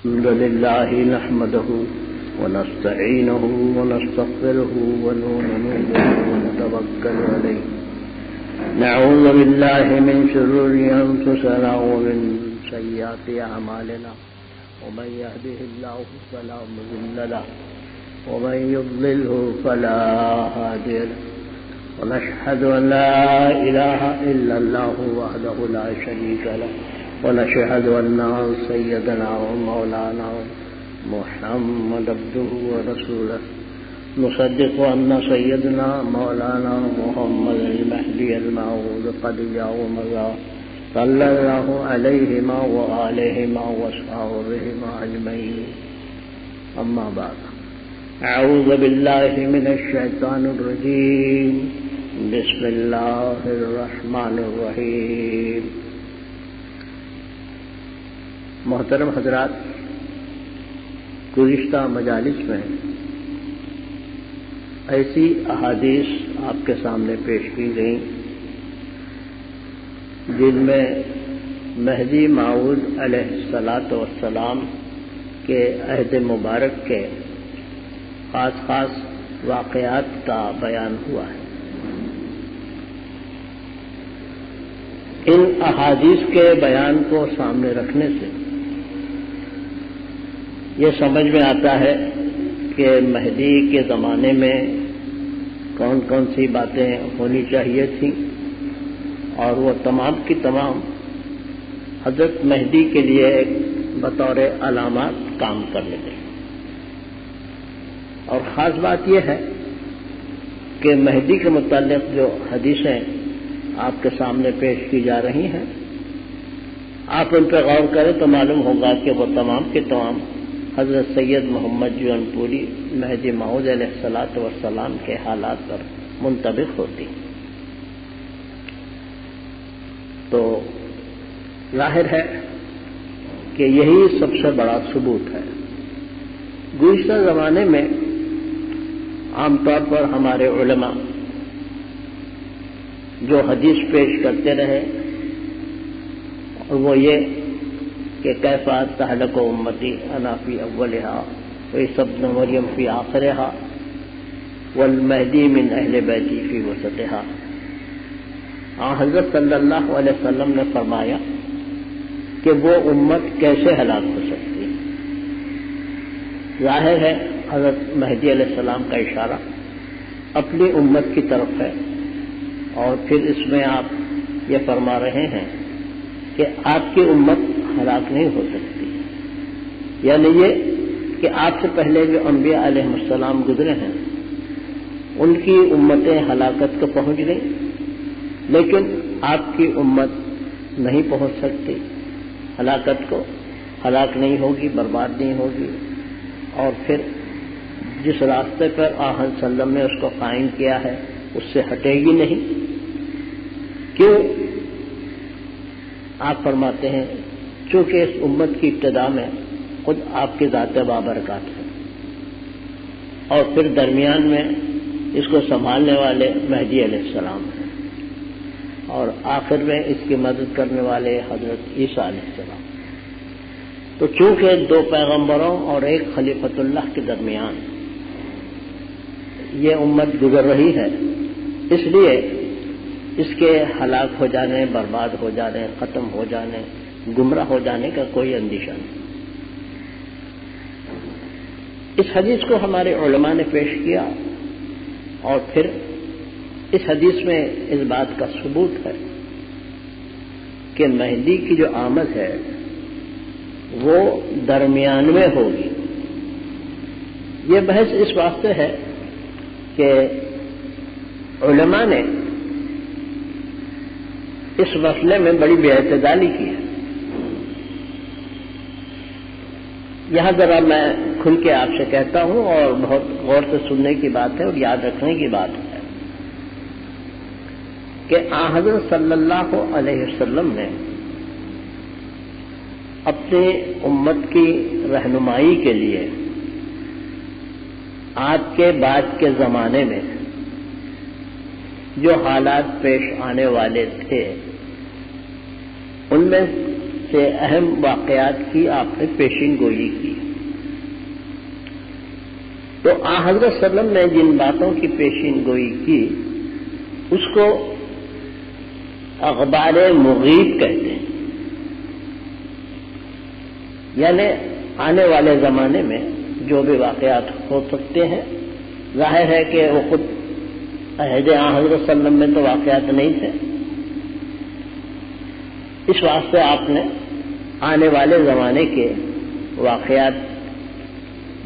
الحمد لله نحمده ونستعينه ونستغفره ونؤمن به ونتوكل عليه نعوذ بالله من شرور أنفسنا ومن سيئات أعمالنا ومن يهده الله فلا مضل له ومن يضلله فلا هادي له ونشهد أن لا إله إلا الله وحده لا شريك له ونشهد أن سيدنا ومولانا محمد عبده ورسوله نصدق أن سيدنا مولانا محمد المهدي الموعود قد جاء ومضى صلى الله عليهما وآلهما وصحبهما أجمعين أما بعد أعوذ بالله من الشيطان الرجيم بسم الله الرحمن الرحيم محترم حضرات، گزشتہ مجالس میں ایسی احادیث آپ کے سامنے پیش کی گئیں جن میں مہدی موعود علیہ الصلاۃ والسلام کے عہد مبارک کے خاص خاص واقعات کا بیان ہوا ہے۔ ان احادیث کے بیان کو سامنے رکھنے سے یہ سمجھ میں آتا ہے کہ مہدی کے زمانے میں کون کون سی باتیں ہونی چاہیے تھیں، اور وہ تمام کی تمام حضرت مہدی کے لیے بطور علامات کام کرنے لگے۔ اور خاص بات یہ ہے کہ مہدی کے متعلق جو حدیثیں آپ کے سامنے پیش کی جا رہی ہیں، آپ ان پہ غور کریں تو معلوم ہوگا کہ وہ تمام کے تمام حضرت سید محمد جون پوری مہدی موعود علیہ الصلاۃ والسلام کے حالات پر منطبق ہوتی۔ تو ظاہر ہے کہ یہی سب سے بڑا ثبوت ہے۔ گزشتہ زمانے میں عام طور پر ہمارے علماء جو حدیث پیش کرتے رہے، اور وہ یہ کہ کیف تہلک امتی انا فی اولہا وعیسی ابن مریم فی آخرہا والمہدی من اہل بیتی فی وسطہا۔ حضرت صلی اللہ علیہ وسلم نے فرمایا کہ وہ امت کیسے ہلاک ہو سکتی ہے۔ ظاہر ہے حضرت مہدی علیہ السلام کا اشارہ اپنی امت کی طرف ہے، اور پھر اس میں آپ یہ فرما رہے ہیں کہ آپ کی امت ہلاک نہیں ہو سکتی، یعنی یہ کہ آپ سے پہلے جو انبیاء علیہ السلام گزرے ہیں ان کی امتیں ہلاکت کو پہنچ گئیں، لیکن آپ کی امت نہیں پہنچ سکتی ہلاکت کو، ہلاک نہیں ہوگی، برباد نہیں ہوگی، اور پھر جس راستے پر آن صلی اللہ علیہ وسلم نے اس کو قائم کیا ہے اس سے ہٹے گی نہیں۔ کیوں؟ آپ فرماتے ہیں چونکہ اس امت کی ابتدا میں خود آپ کی ذات بابرکات ہے، اور پھر درمیان میں اس کو سنبھالنے والے مہدی علیہ السلام ہیں، اور آخر میں اس کی مدد کرنے والے حضرت عیسیٰ علیہ السلام۔ تو چونکہ دو پیغمبروں اور ایک خلیفۃ اللہ کے درمیان یہ امت گزر رہی ہے، اس لیے اس کے ہلاک ہو جانے، برباد ہو جانے، ختم ہو جانے، گمراہ ہو جانے کا کوئی اندیشہ نہیں۔ اس حدیث کو ہمارے علماء نے پیش کیا، اور پھر اس حدیث میں اس بات کا ثبوت ہے کہ مہدی کی جو آمد ہے وہ درمیان میں ہوگی۔ یہ بحث اس واسطے ہے کہ علماء نے اس مسئلے میں بڑی بے اعتدالی کی ہے۔ یہاں ذرا میں کھل کے آپ سے کہتا ہوں، اور بہت غور سے سننے کی بات ہے اور یاد رکھنے کی بات ہے کہ حضرت صلی اللہ علیہ وسلم نے اپنی امت کی رہنمائی کے لیے آپ کے بعد کے زمانے میں جو حالات پیش آنے والے تھے ان میں سے اہم واقعات کی آپ نے پیشین گوئی کی. تو حضرت صلی اللہ علیہ وسلم نے جن باتوں کی پیشین گوئی کی اس کو اخبار مغیب کہتے ہیں. یعنی آنے والے زمانے میں جو بھی واقعات ہو سکتے ہیں. ظاہر ہے کہ وہ خود عہد حضرت صلی اللہ علیہ وسلم میں تو واقعات نہیں تھے، اس واسطے آپ نے آنے والے زمانے کے واقعات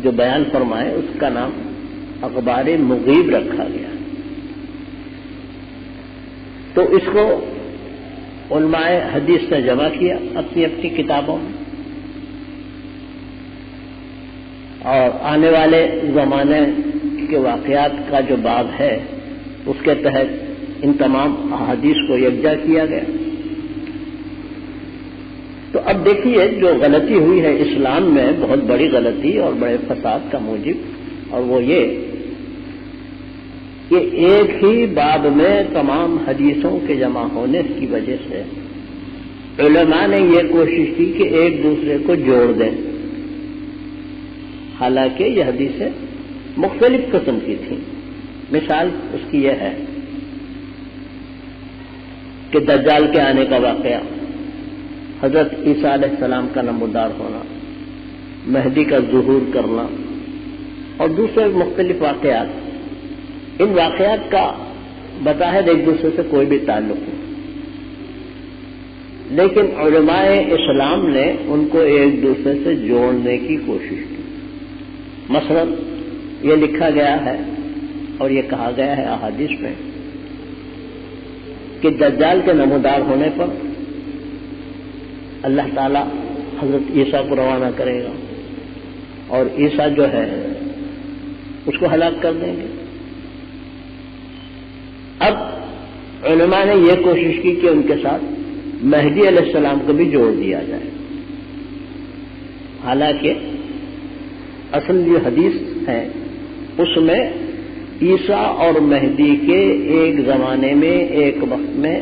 جو بیان فرمائے اس کا نام اخبار مغیب رکھا گیا. تو اس کو علماء حدیث نے جمع کیا اپنی اپنی کتابوں میں، اور آنے والے زمانے کے واقعات کا جو باب ہے اس کے تحت ان تمام احادیث کو یکجا کیا گیا. تو اب دیکھیے جو غلطی ہوئی ہے اسلام میں، بہت بڑی غلطی اور بڑے فساد کا موجب، اور وہ یہ کہ ایک ہی باب میں تمام حدیثوں کے جمع ہونے کی وجہ سے علماء نے یہ کوشش کی کہ ایک دوسرے کو جوڑ دیں، حالانکہ یہ حدیثیں مختلف قسم کی تھیں. مثال اس کی یہ ہے کہ دجال کے آنے کا واقعہ، حضرت عیسیٰ علیہ السلام کا نمودار ہونا، مہدی کا ظہور کرنا اور دوسرے مختلف واقعات. ان واقعات کا بظاہر ایک دوسرے سے کوئی بھی تعلق نہیں، لیکن علماء اسلام نے ان کو ایک دوسرے سے جوڑنے کی کوشش کی. مثلا یہ لکھا گیا ہے اور یہ کہا گیا ہے احادیث میں کہ دجال کے نمودار ہونے پر اللہ تعالیٰ حضرت عیسیٰ کو روانہ کرے گا اور عیسیٰ جو ہے اس کو ہلاک کر دیں گے. اب علماء نے یہ کوشش کی کہ ان کے ساتھ مہدی علیہ السلام کو بھی جوڑ دیا جائے، حالانکہ اصل جو حدیث ہے اس میں عیسیٰ اور مہدی کے ایک زمانے میں ایک وقت میں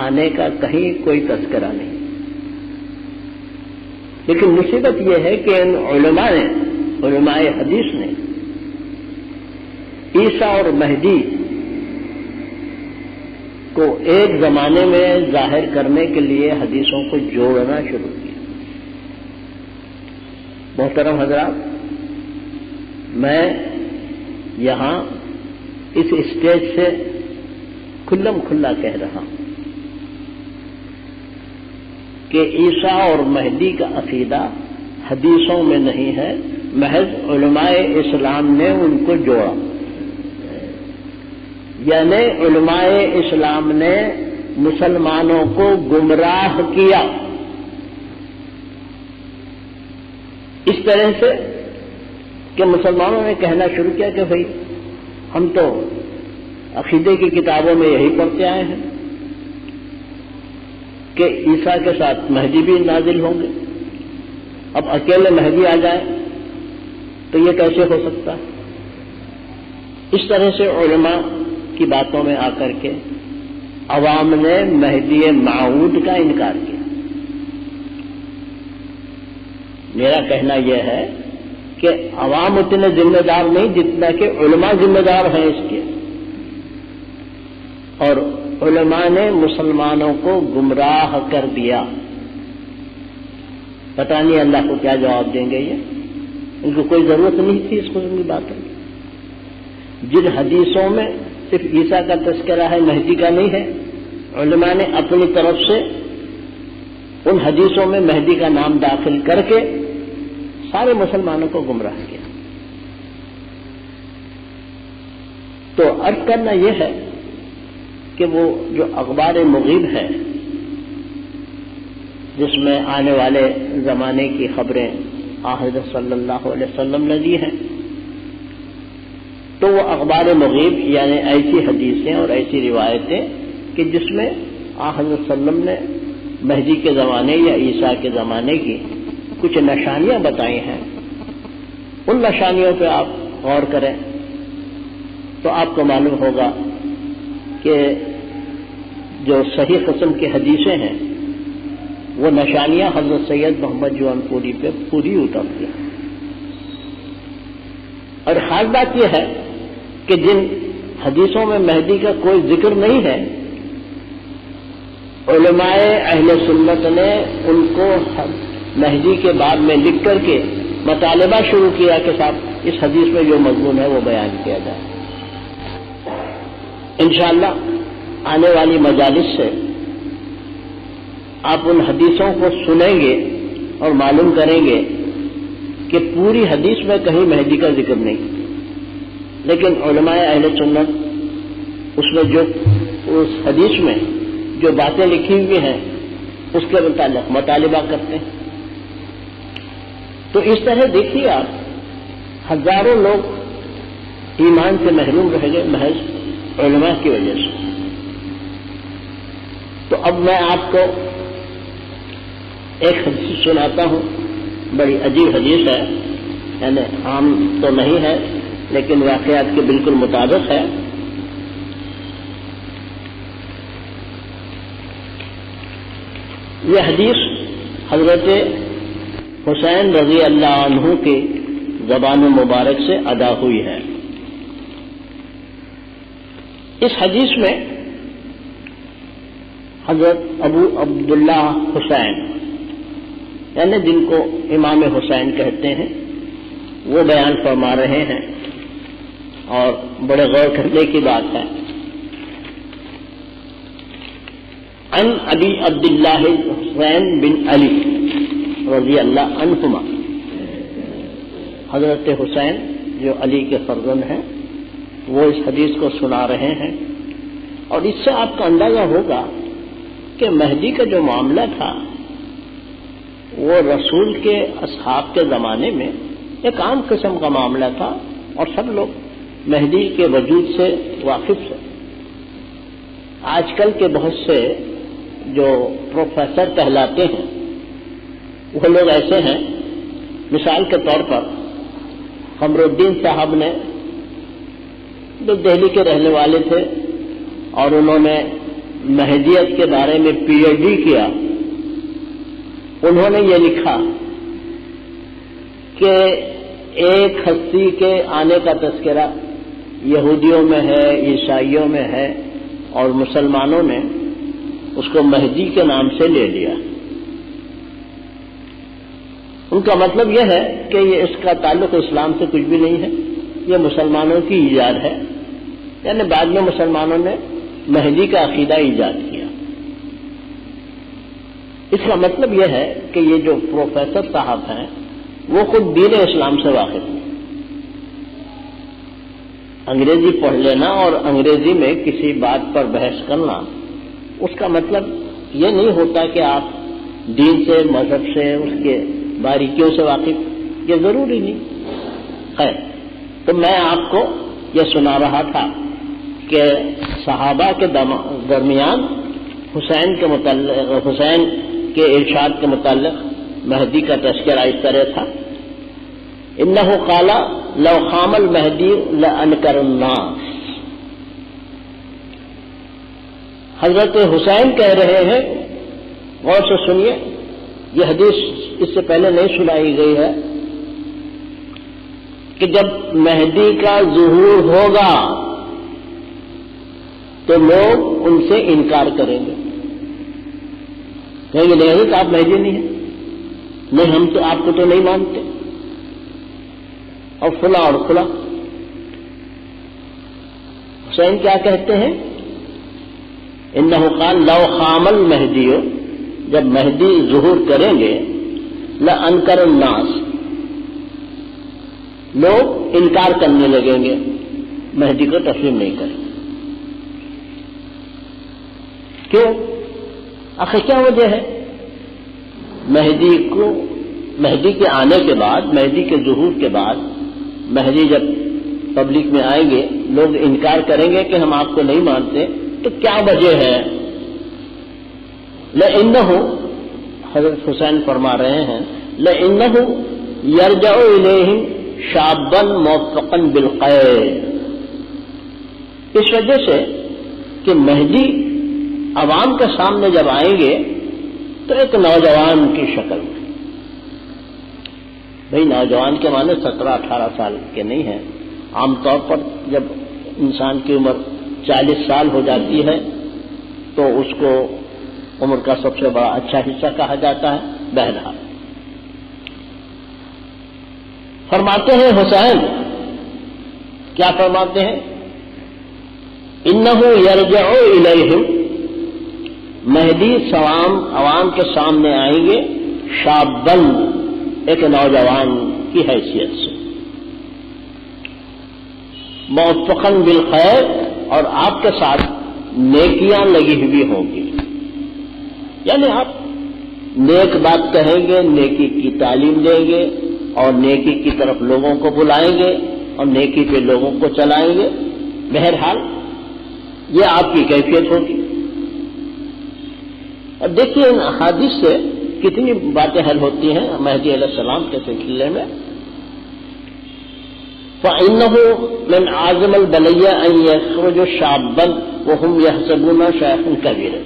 آنے کا کہیں کوئی تذکرہ نہیں. لیکن مصیبت یہ ہے کہ ان علماء حدیث نے عیسیٰ اور مہدی کو ایک زمانے میں ظاہر کرنے کے لیے حدیثوں کو جوڑنا شروع کیا. محترم حضرات، میں یہاں اس اسٹیج سے کھلم کھلا کہہ رہا ہوں کہ عیسیٰ اور مہدی کا عقیدہ حدیثوں میں نہیں ہے، محض علماء اسلام نے ان کو جوڑا. یعنی علماء اسلام نے مسلمانوں کو گمراہ کیا اس طرح سے کہ مسلمانوں نے کہنا شروع کیا کہ بھئی ہم تو عقیدے کی کتابوں میں یہی پڑھتے آئے ہیں کہ عیسیٰ کے ساتھ مہدی بھی نازل ہوں گے، اب اکیلے مہدی آ جائے تو یہ کیسے ہو سکتا ہے. اس طرح سے علماء کی باتوں میں آ کر کے عوام نے مہدی موعود کا انکار کیا. میرا کہنا یہ ہے کہ عوام اتنے ذمہ دار نہیں جتنا کہ علماء ذمہ دار ہیں اس کے، اور علماء نے مسلمانوں کو گمراہ کر دیا. پتہ نہیں اللہ کو کیا جواب دیں گے. یہ ان کو کوئی ضرورت نہیں تھی اس قسم کی باتوں کی. جن حدیثوں میں صرف عیسیٰ کا تذکرہ ہے، مہدی کا نہیں ہے، علماء نے اپنی طرف سے ان حدیثوں میں مہدی کا نام داخل کر کے سارے مسلمانوں کو گمراہ کیا. تو عرض کرنا یہ ہے کہ وہ جو اخبار مغیب ہے جس میں آنے والے زمانے کی خبریں حضرت صلی اللہ علیہ وسلم نے دی ہیں، تو وہ اخبار مغیب یعنی ایسی حدیثیں اور ایسی روایتیں کہ جس میں حضرت صلی اللہ علیہ وسلم نے مہدی کے زمانے یا عیسیٰ کے زمانے کی کچھ نشانیاں بتائی ہیں، ان نشانیوں پہ آپ غور کریں تو آپ کو معلوم ہوگا کہ جو صحیح قسم کی حدیثیں ہیں وہ نشانیاں حضرت سید محمد جون پوری پہ پوری اترتی ہیں. اور خاص بات یہ ہے کہ جن حدیثوں میں مہدی کا کوئی ذکر نہیں ہے، علماء اہل سنت نے ان کو مہدی کے باب میں لکھ کر کے مطالبہ شروع کیا کہ صاحب اس حدیث میں جو مضمون ہے وہ بیان کیا جائے. انشاءاللہ آنے والی مجالس سے آپ ان حدیثوں کو سنیں گے اور معلوم کریں گے کہ پوری حدیث میں کہیں مہدی کا ذکر نہیں، لیکن علماء اہل سنت اس میں جو اس حدیث میں جو باتیں لکھی ہوئی ہیں اس کے متعلق مطالبہ کرتے ہیں. تو اس طرح دیکھیے آپ ہزاروں لوگ ایمان سے محروم رہ گئے محض علماء کی وجہ سے. تو اب میں آپ کو ایک حدیث سناتا ہوں، بڑی عجیب حدیث ہے، یعنی عام تو نہیں ہے لیکن واقعات کے بالکل مطابق ہے. یہ حدیث حضرت حسین رضی اللہ عنہ کی زبان مبارک سے ادا ہوئی ہے. اس حدیث میں حضرت ابو عبداللہ حسین یعنی جن کو امام حسین کہتے ہیں وہ بیان فرما رہے ہیں، اور بڑے غور کرنے کی بات ہے. عن ابی عبداللہ حسین بن علی رضی اللہ عنہما، حضرت حسین جو علی کے فرزند ہیں وہ اس حدیث کو سنا رہے ہیں. اور اس سے آپ کا اندازہ ہوگا کہ مہدی کا جو معاملہ تھا وہ رسول کے اصحاب کے زمانے میں ایک عام قسم کا معاملہ تھا، اور سب لوگ مہدی کے وجود سے واقف تھے. آج کل کے بہت سے جو پروفیسر کہلاتے ہیں وہ لوگ ایسے ہیں، مثال کے طور پر قمر الدین صاحب نے جو دہلی کے رہنے والے تھے اور انہوں نے مہدیت کے بارے میں پی ایچ ڈی کیا، انہوں نے یہ لکھا کہ ایک ہستی کے آنے کا تذکرہ یہودیوں میں ہے، عیسائیوں میں ہے، اور مسلمانوں نے اس کو مہدی کے نام سے لے لیا. ان کا مطلب یہ ہے کہ یہ اس کا تعلق اسلام سے کچھ بھی نہیں ہے، یہ مسلمانوں کی ایجاد ہے، یعنی بعد میں مسلمانوں نے مہدی کا عقیدہ ایجاد کیا. اس کا مطلب یہ ہے کہ یہ جو پروفیسر صاحب ہیں وہ خود دین اسلام سے واقف ہیں. انگریزی پڑھ لینا اور انگریزی میں کسی بات پر بحث کرنا اس کا مطلب یہ نہیں ہوتا کہ آپ دین سے، مذہب سے، اس کے باریکیوں سے واقف، یہ ضروری نہیں. خیر، تو میں آپ کو یہ سنا رہا تھا کہ صحابہ کے درمیان حسین کے متعلق، حسین کے ارشاد کے متعلق مہدی کا تذکرہ اس طرح تھا. انہ قال لو خام المہدی لانکر الناس. حضرت حسین کہہ رہے ہیں، غور سے سنیے، یہ حدیث اس سے پہلے نہیں سنائی گئی ہے، کہ جب مہدی کا ظہور ہوگا تو لوگ ان سے انکار کریں گے، کہیں گے نہیں حضرت آپ مہدی نہیں ہیں، نہیں ہم تو آپ کو تو نہیں مانتے، اور فلاں اور فلاں. حسین کیا کہتے ہیں؟ انہ قال لو خام المہدی، جب مہدی ظہور کریں گے، لانکر الناس، لوگ انکار کرنے لگیں گے، مہدی کو تسلیم نہیں کریں. کیوں؟ آخر کیا وجہ ہے؟ مہدی کے آنے کے بعد، مہدی کے ظہور کے بعد، مہدی جب پبلک میں آئیں گے لوگ انکار کریں گے کہ ہم آپ کو نہیں مانتے، تو کیا وجہ ہے؟ لَإِنَّهُ، حضرت حسین فرما رہے ہیں، لَإِنَّهُ يَرْجَعُ إِلَيْهِمْ شَابًّا مُوَفَّقًا بِالْخَيْرِ. اس وجہ سے کہ مہدی عوام کے سامنے جب آئیں گے تو ایک نوجوان کی شکل میں. بھئی نوجوان کے معنی 17-18 سال کے نہیں ہیں. عام طور پر جب انسان کی عمر 40 سال ہو جاتی ہے تو اس کو عمر کا سب سے بڑا اچھا حصہ کہا جاتا ہے. بہرحال فرماتے ہیں حسین، کیا فرماتے ہیں؟ انہو یرجع الیہم، مہدی عوام کے سامنے آئیں گے شابن، ایک نوجوان کی حیثیت سے، موفقاً بالخیر، اور آپ کے ساتھ نیکیاں لگی ہوئی ہوں گی. یعنی آپ نیک بات کہیں گے، نیکی کی تعلیم دیں گے اور نیکی کی طرف لوگوں کو بلائیں گے اور نیکی پہ لوگوں کو چلائیں گے. بہرحال یہ آپ کی کیفیت ہوگی. اب دیکھیے ان احادیث سے کتنی باتیں حل ہوتی ہیں مہدی علیہ السلام کے سلسلے میں. فَإِنَّهُ مِنْ عَازِمِ الْبَلِيَّةِ أَنْ يَخْرُجَ شَابًّا وَهُمْ يَحْسَبُونَ شَيْخًا كَبِيرًا.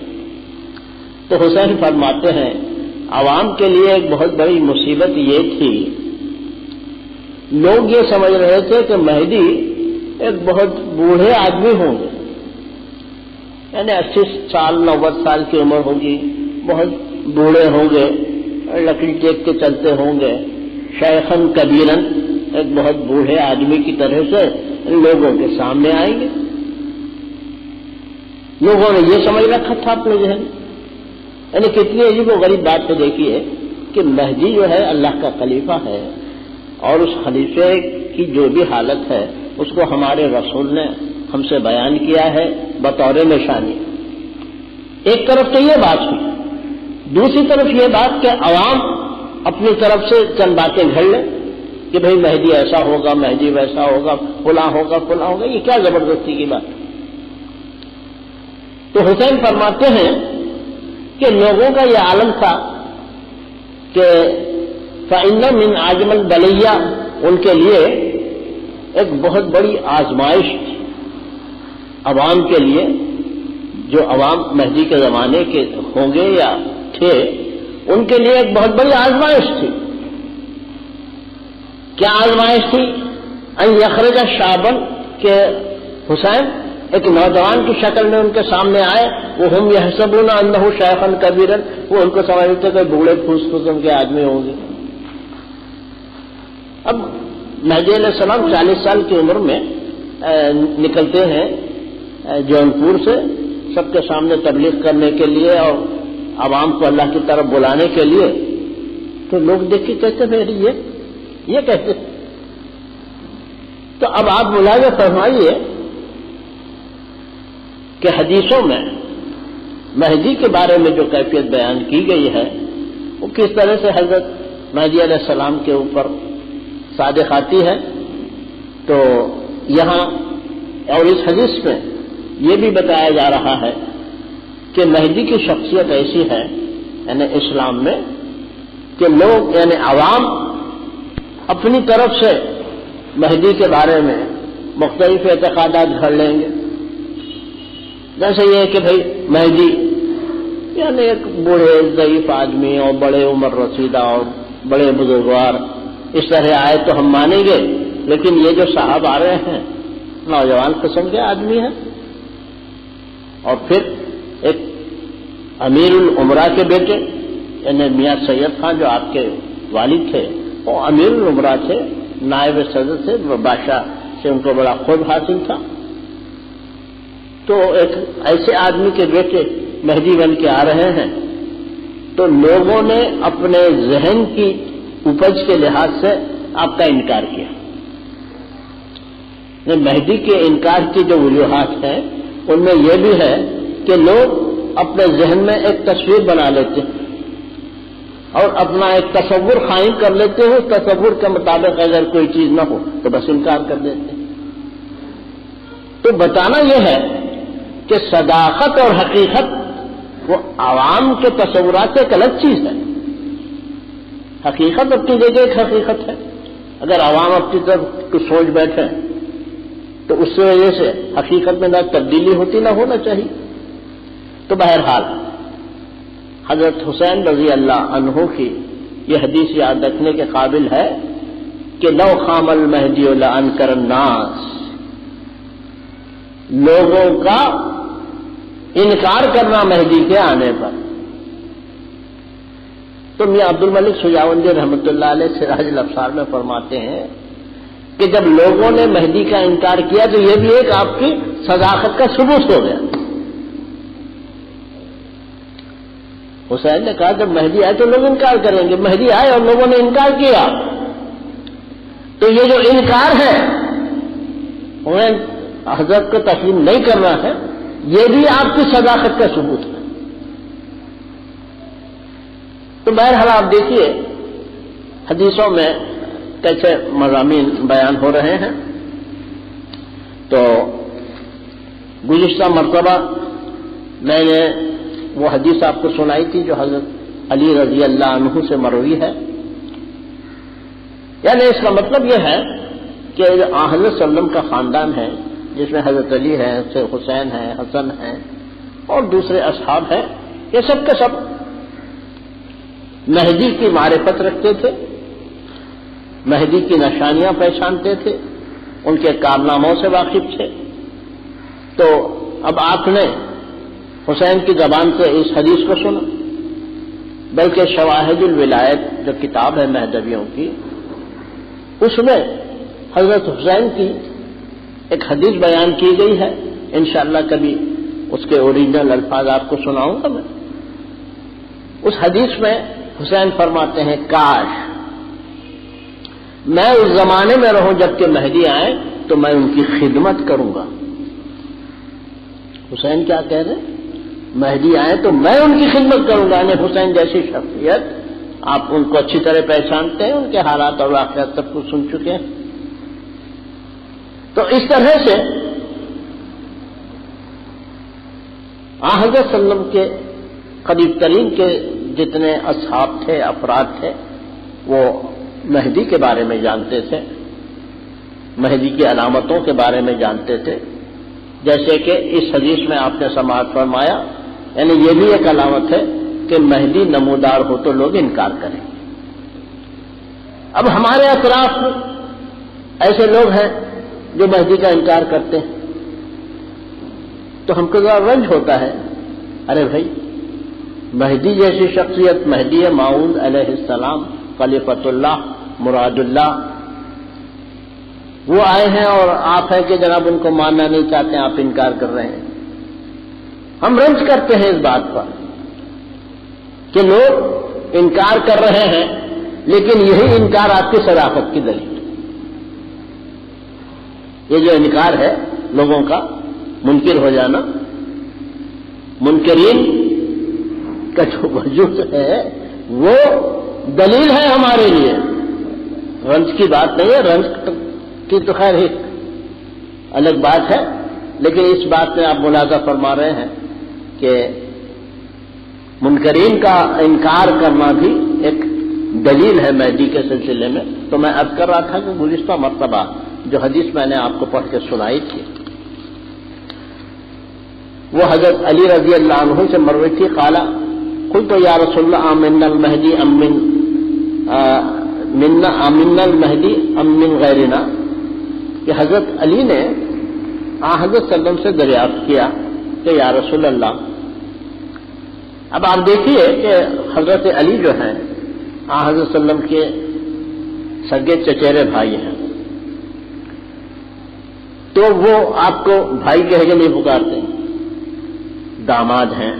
تو حسین فرماتے ہیں عوام کے لیے ایک بہت بڑی مصیبت یہ تھی، لوگ یہ سمجھ رہے تھے کہ مہدی ایک بہت بوڑھے آدمی ہوں گے، یعنی 80 سال 90 سال کی عمر ہوگی، بہت بوڑھے ہوں گے، لکڑی ٹیک کے چلتے ہوں گے، شیخن کبیرن، ایک بہت بوڑھے آدمی کی طرح سے لوگوں کے سامنے آئیں گے. لوگوں نے یہ سمجھ رکھا تھا اپنے ذہن. یعنی کتنی عجیب و غریب بات تو دیکھیے کہ مہدی جو ہے اللہ کا خلیفہ ہے، اور اس خلیفے کی جو بھی حالت ہے اس کو ہمارے رسول نے ہم سے بیان کیا ہے بطور نشانی. ایک طرف تو یہ بات ہوئی، دوسری طرف یہ بات کہ عوام اپنی طرف سے چند باتیں گھڑ لیں کہ بھئی مہدی ایسا ہوگا، مہدی ویسا ہوگا، فلاں ہوگا فلاں ہوگا. یہ کیا زبردستی کی بات. تو حسین فرماتے ہیں کہ لوگوں کا یہ عالم تھا کہ فَإِنَّ مِنْ عَازِمِ الْبَلِيَّةِ، ان کے لیے ایک بہت بڑی آزمائش تھی عوام کے لیے، جو عوام مہدی کے زمانے کے ہوں گے یا تھے ان کے لیے ایک بہت بڑی آزمائش تھی. کیا آزمائش تھی؟ ان یخرج شابن، کہ حسین ایک نوجوان کی شکل میں ان کے سامنے آئے، وہ ہم یحسبون انہ شیخا کبیرا، وہ ان کو سمجھتے کہ بوڑھے پھوس قسم کے آدمی ہوں گے. اب مہدی علیہ السلام 40 سال کی عمر میں نکلتے ہیں جونپور سے سب کے سامنے تبلیغ کرنے کے لیے اور عوام کو اللہ کی طرف بلانے کے لیے. تو لوگ دیکھ کے کہتے پھر یہ کہتے. تو اب آپ ملاحظہ فرمائیے کہ حدیثوں میں مہدی کے بارے میں جو کیفیت بیان کی گئی ہے وہ کس طرح سے حضرت مہدی علیہ السلام کے اوپر صادق آتی ہے. تو یہاں اور اس حدیث میں یہ بھی بتایا جا رہا ہے کہ مہدی کی شخصیت ایسی ہے یعنی اسلام میں کہ لوگ یعنی عوام اپنی طرف سے مہدی کے بارے میں مختلف اعتقادات گھڑ لیں گے. جیسے یہ کہ بھئی مہدی یعنی ایک بوڑھے ضعیف آدمی اور بڑے عمر رسیدہ اور بڑے بزرگوار اس طرح آئے تو ہم مانیں گے، لیکن یہ جو صاحب آ رہے ہیں نوجوان قسم کے آدمی ہیں. اور پھر ایک امیر العمرا کے بیٹے یعنی میاں سید خان جو آپ کے والد تھے وہ امیر العمرا تھے، نائب صدر سے، بادشاہ سے ان کو بڑا خود حاصل تھا. تو ایک ایسے آدمی کے بیٹے مہدی بن کے آ رہے ہیں تو لوگوں نے اپنے ذہن کی اپج کے لحاظ سے آپ کا انکار کیا. مہدی کے انکار کی جو وجوہات ہیں ان میں یہ بھی ہے کہ لوگ اپنے ذہن میں ایک تصویر بنا لیتے ہیں اور اپنا ایک تصور قائم کر لیتے ہیں. تصور کے مطابق اگر کوئی چیز نہ ہو تو بس انکار کر دیتے ہیں. تو بتانا یہ ہے کہ صداقت اور حقیقت وہ عوام کے تصورات سے ایک الگ چیز ہے. حقیقت اپنی جگہ ایک حقیقت ہے. اگر عوام اپنی طرف کچھ سوچ بیٹھے تو اس وجہ سے حقیقت میں نہ تبدیلی ہوتی نہ ہونا چاہیے. تو بہرحال حضرت حسین رضی اللہ عنہ کی یہ حدیث یاد رکھنے کے قابل ہے کہ لو خام المہدی لانکر الناس، لوگوں کا انکار کرنا مہدی کے آنے پر. تو میاں عبد الملک سجاوندی رحمۃ اللہ علیہ سراج الابصار میں فرماتے ہیں کہ جب لوگوں نے مہدی کا انکار کیا تو یہ بھی ایک آپ کی صداقت کا ثبوت ہو گیا. حسین نے کہا جب مہدی آئے تو لوگ انکار کریں گے، مہدی آئے اور لوگوں نے انکار کیا، تو یہ جو انکار ہے انہیں حضرت کو تسلیم نہیں کرنا ہے، یہ بھی آپ کی صداقت کا ثبوت ہے. تو بہرحال آپ دیکھیے حدیثوں میں کیسے مضامین بیان ہو رہے ہیں. تو گزشتہ مرتبہ میں نے وہ حدیث آپ کو سنائی تھی جو حضرت علی رضی اللہ عنہ سے مروی ہے. یعنی اس کا مطلب یہ ہے کہ حضرت صلی اللہ علیہ وسلم کا خاندان ہے جس میں حضرت علی ہے، حسین ہے، حسن ہے اور دوسرے اصحاب ہیں، یہ سب کے سب مہدی کی معرفت رکھتے تھے، مہدی کی نشانیاں پہچانتے تھے، ان کے کارناموں سے واقف تھے. تو اب آپ نے حسین کی زبان سے اس حدیث کو سنا، بلکہ شواہد الولایت جو کتاب ہے مہدویوں کی، اس میں حضرت حسین کی ایک حدیث بیان کی گئی ہے. انشاءاللہ کبھی اس کے اوریجنل الفاظ آپ کو سناؤں گا میں. اس حدیث میں حسین فرماتے ہیں کاش میں اس زمانے میں رہوں جب کہ مہدی آئے تو میں ان کی خدمت کروں گا. حسین کیا کہہ رہے ہیں؟ مہدی آئے تو میں ان کی خدمت کروں گا. یعنی حسین جیسی شخصیت آپ ان کو اچھی طرح پہچانتے ہیں، ان کے حالات اور واقعات سب کچھ سن چکے ہیں. تو اس طرح سے حضرت صلی اللہ علیہ وسلم کے قریب ترین کے جتنے اصحاب تھے، افراد تھے، وہ مہدی کے بارے میں جانتے تھے، مہدی کی علامتوں کے بارے میں جانتے تھے. جیسے کہ اس حدیث میں آپ نے سماعت فرمایا، یعنی یہ بھی ایک علامت ہے کہ مہدی نمودار ہو تو لوگ انکار کریں. اب ہمارے اطراف ایسے لوگ ہیں جو مہدی کا انکار کرتے ہیں، تو ہم کو ذرا رنج ہوتا ہے. ارے بھائی، مہدی جیسی شخصیت، مہدی موعود علیہ السلام، خلیفۃ اللہ، مراد اللہ، وہ آئے ہیں اور آپ ہیں کہ جناب ان کو ماننا نہیں چاہتے، آپ انکار کر رہے ہیں. ہم رنج کرتے ہیں اس بات پر کہ لوگ انکار کر رہے ہیں، لیکن یہی انکار آپ کی صداقت کی دلیل. یہ جو انکار ہے لوگوں کا، منکر ہو جانا، منکرین کا جو وجود ہے وہ دلیل ہے ہمارے لیے. رنج کی بات نہیں ہے، رنج کی تو خیر ایک الگ بات ہے، لیکن اس بات میں آپ ملاحظہ فرما رہے ہیں کہ منکرین کا انکار کرنا بھی ایک دلیل ہے مہدی کے سلسلے میں. تو میں عرض کر رہا تھا کہ گزشتہ مرتبہ جو حدیث میں نے آپ کو پڑھ کے سنائی تھی وہ حضرت علی رضی اللہ عنہ سے مروی تھی. قال قلت یا رسول اللہ آمن المہدی آمن المہدی ام من غیرنا، کہ حضرت علی نے حضرت صلی اللہ علیہ وسلم سے دریافت کیا کہ یا رسول اللہ. اب آپ دیکھیے کہ حضرت علی جو ہیں حضرت صلی اللہ علیہ وسلم کے سگے چچیرے بھائی ہیں، تو وہ آپ کو بھائی کہہ کے نہیں پکارتے، داماد ہیں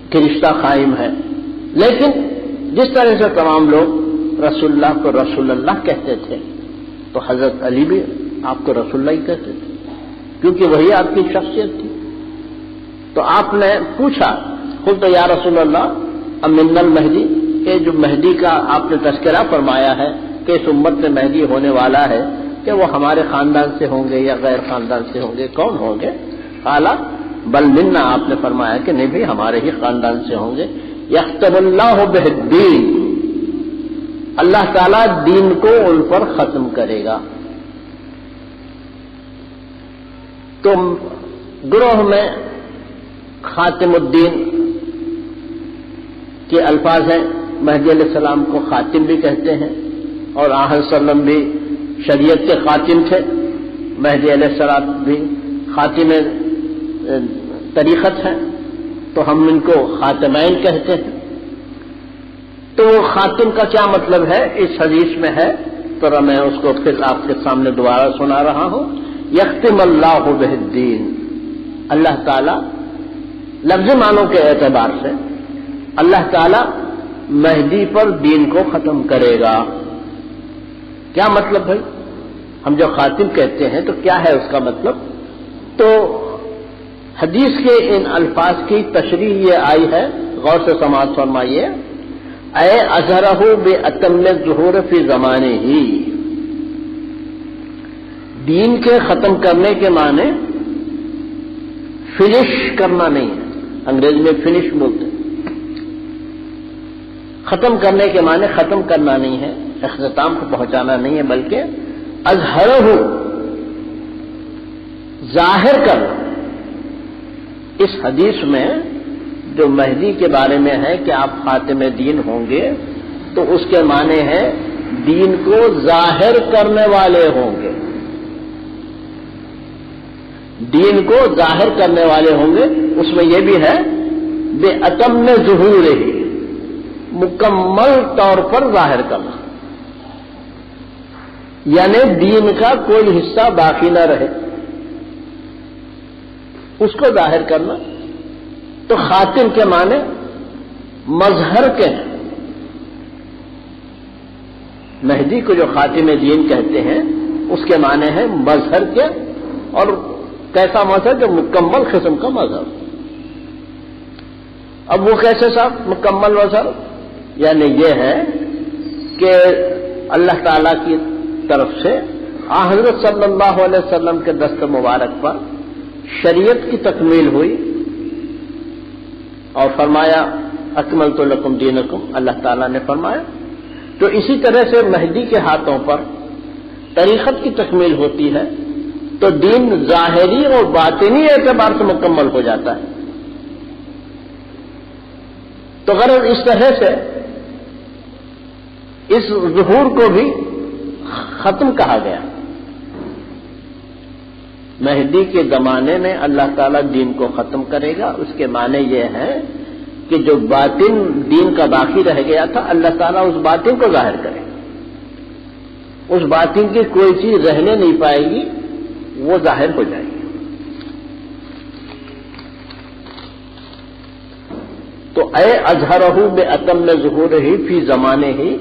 کہ رشتہ قائم ہے. لیکن جس طرح سے تمام لوگ رسول اللہ کو رسول اللہ کہتے تھے تو حضرت علی بھی آپ کو رسول اللہ ہی کہتے تھے، کیونکہ وہی آپ کی شخصیت تھی. تو آپ نے پوچھا قلت یا رسول اللہ امن المہدی، کہ جو مہدی کا آپ نے تذکرہ فرمایا ہے کہ اس امت میں مہدی ہونے والا ہے، کہ وہ ہمارے خاندان سے ہوں گے یا غیر خاندان سے ہوں گے، کون ہوں گے؟ قال بل منا، آپ نے فرمایا کہ نہیں بھی ہمارے ہی خاندان سے ہوں گے. یختم اللہ بہ الدین، اللہ تعالیٰ دین کو ان پر ختم کرے گا. تو گروہ میں خاتم الدین کے الفاظ ہیں. مہدی علیہ السلام کو خاتم بھی کہتے ہیں، اور آحد صلی اللہ علیہ وسلم بھی شریعت کے خاتم تھے. مہدی علیہ السلام بھی خاتم طریقت ہیں، تو ہم ان کو خاتمین کہتے ہیں. تو خاتم کا کیا مطلب ہے اس حدیث میں ہے، تو میں اس کو پھر آپ کے سامنے دوبارہ سنا رہا ہوں. یختم اللہ بہ الدین، اللہ تعالی لفظ معنوں کے اعتبار سے اللہ تعالی مہدی پر دین کو ختم کرے گا. کیا مطلب بھائی؟ ہم جو خاتم کہتے ہیں تو کیا ہے اس کا مطلب؟ تو حدیث کے ان الفاظ کی تشریح یہ آئی ہے، غور سے سماعت فرمائیے. اے اظہرہ باتم الظہور فی زمانے ہی، دین کے ختم کرنے کے معنی فنش کرنا نہیں ہے، انگریزی میں فنش بولتے ہیں. ختم کرنے کے معنی ختم کرنا نہیں ہے، اختتام کو پہنچانا نہیں ہے، بلکہ اظہرہ ظاہر کرنا. اس حدیث میں جو مہدی کے بارے میں ہے کہ آپ خاتم دین ہوں گے، تو اس کے معنی ہے دین کو ظاہر کرنے والے ہوں گے، دین کو ظاہر کرنے والے ہوں گے. اس میں یہ بھی ہے بے اتم ظہور ہی، مکمل طور پر ظاہر کرنا، یعنی دین کا کوئی حصہ باقی نہ رہے، اس کو ظاہر کرنا. تو خاتم کے معنی مظہر کے ہیں. مہدی کو جو خاتم دین کہتے ہیں اس کے معنی ہے مظہر کے، اور کیسا مظہر؟ جو مکمل قسم کا مظہر. اب وہ کیسے صاحب مکمل مظہر؟ یعنی یہ ہے کہ اللہ تعالی کی طرف سے حضرت صلی اللہ علیہ وسلم کے دست مبارک پر شریعت کی تکمیل ہوئی، اور فرمایا اکملت لکم دینکم، اللہ تعالیٰ نے فرمایا. تو اسی طرح سے مہدی کے ہاتھوں پر طریقت کی تکمیل ہوتی ہے، تو دین ظاہری اور باطنی اعتبار سے مکمل ہو جاتا ہے. تو غرض اس طرح سے اس ظہور کو بھی ختم کہا گیا. مہدی کے زمانے میں اللہ تعالیٰ دین کو ختم کرے گا. اس کے معنی یہ ہے کہ جو باطن دین کا باقی رہ گیا تھا، اللہ تعالیٰ اس باطن کو ظاہر کرے. اس باطن کی کوئی چیز رہنے نہیں پائے گی، وہ ظاہر ہو جائے گی. تو اے اظہرہ باتم ظہورہ فی زمانے ہی،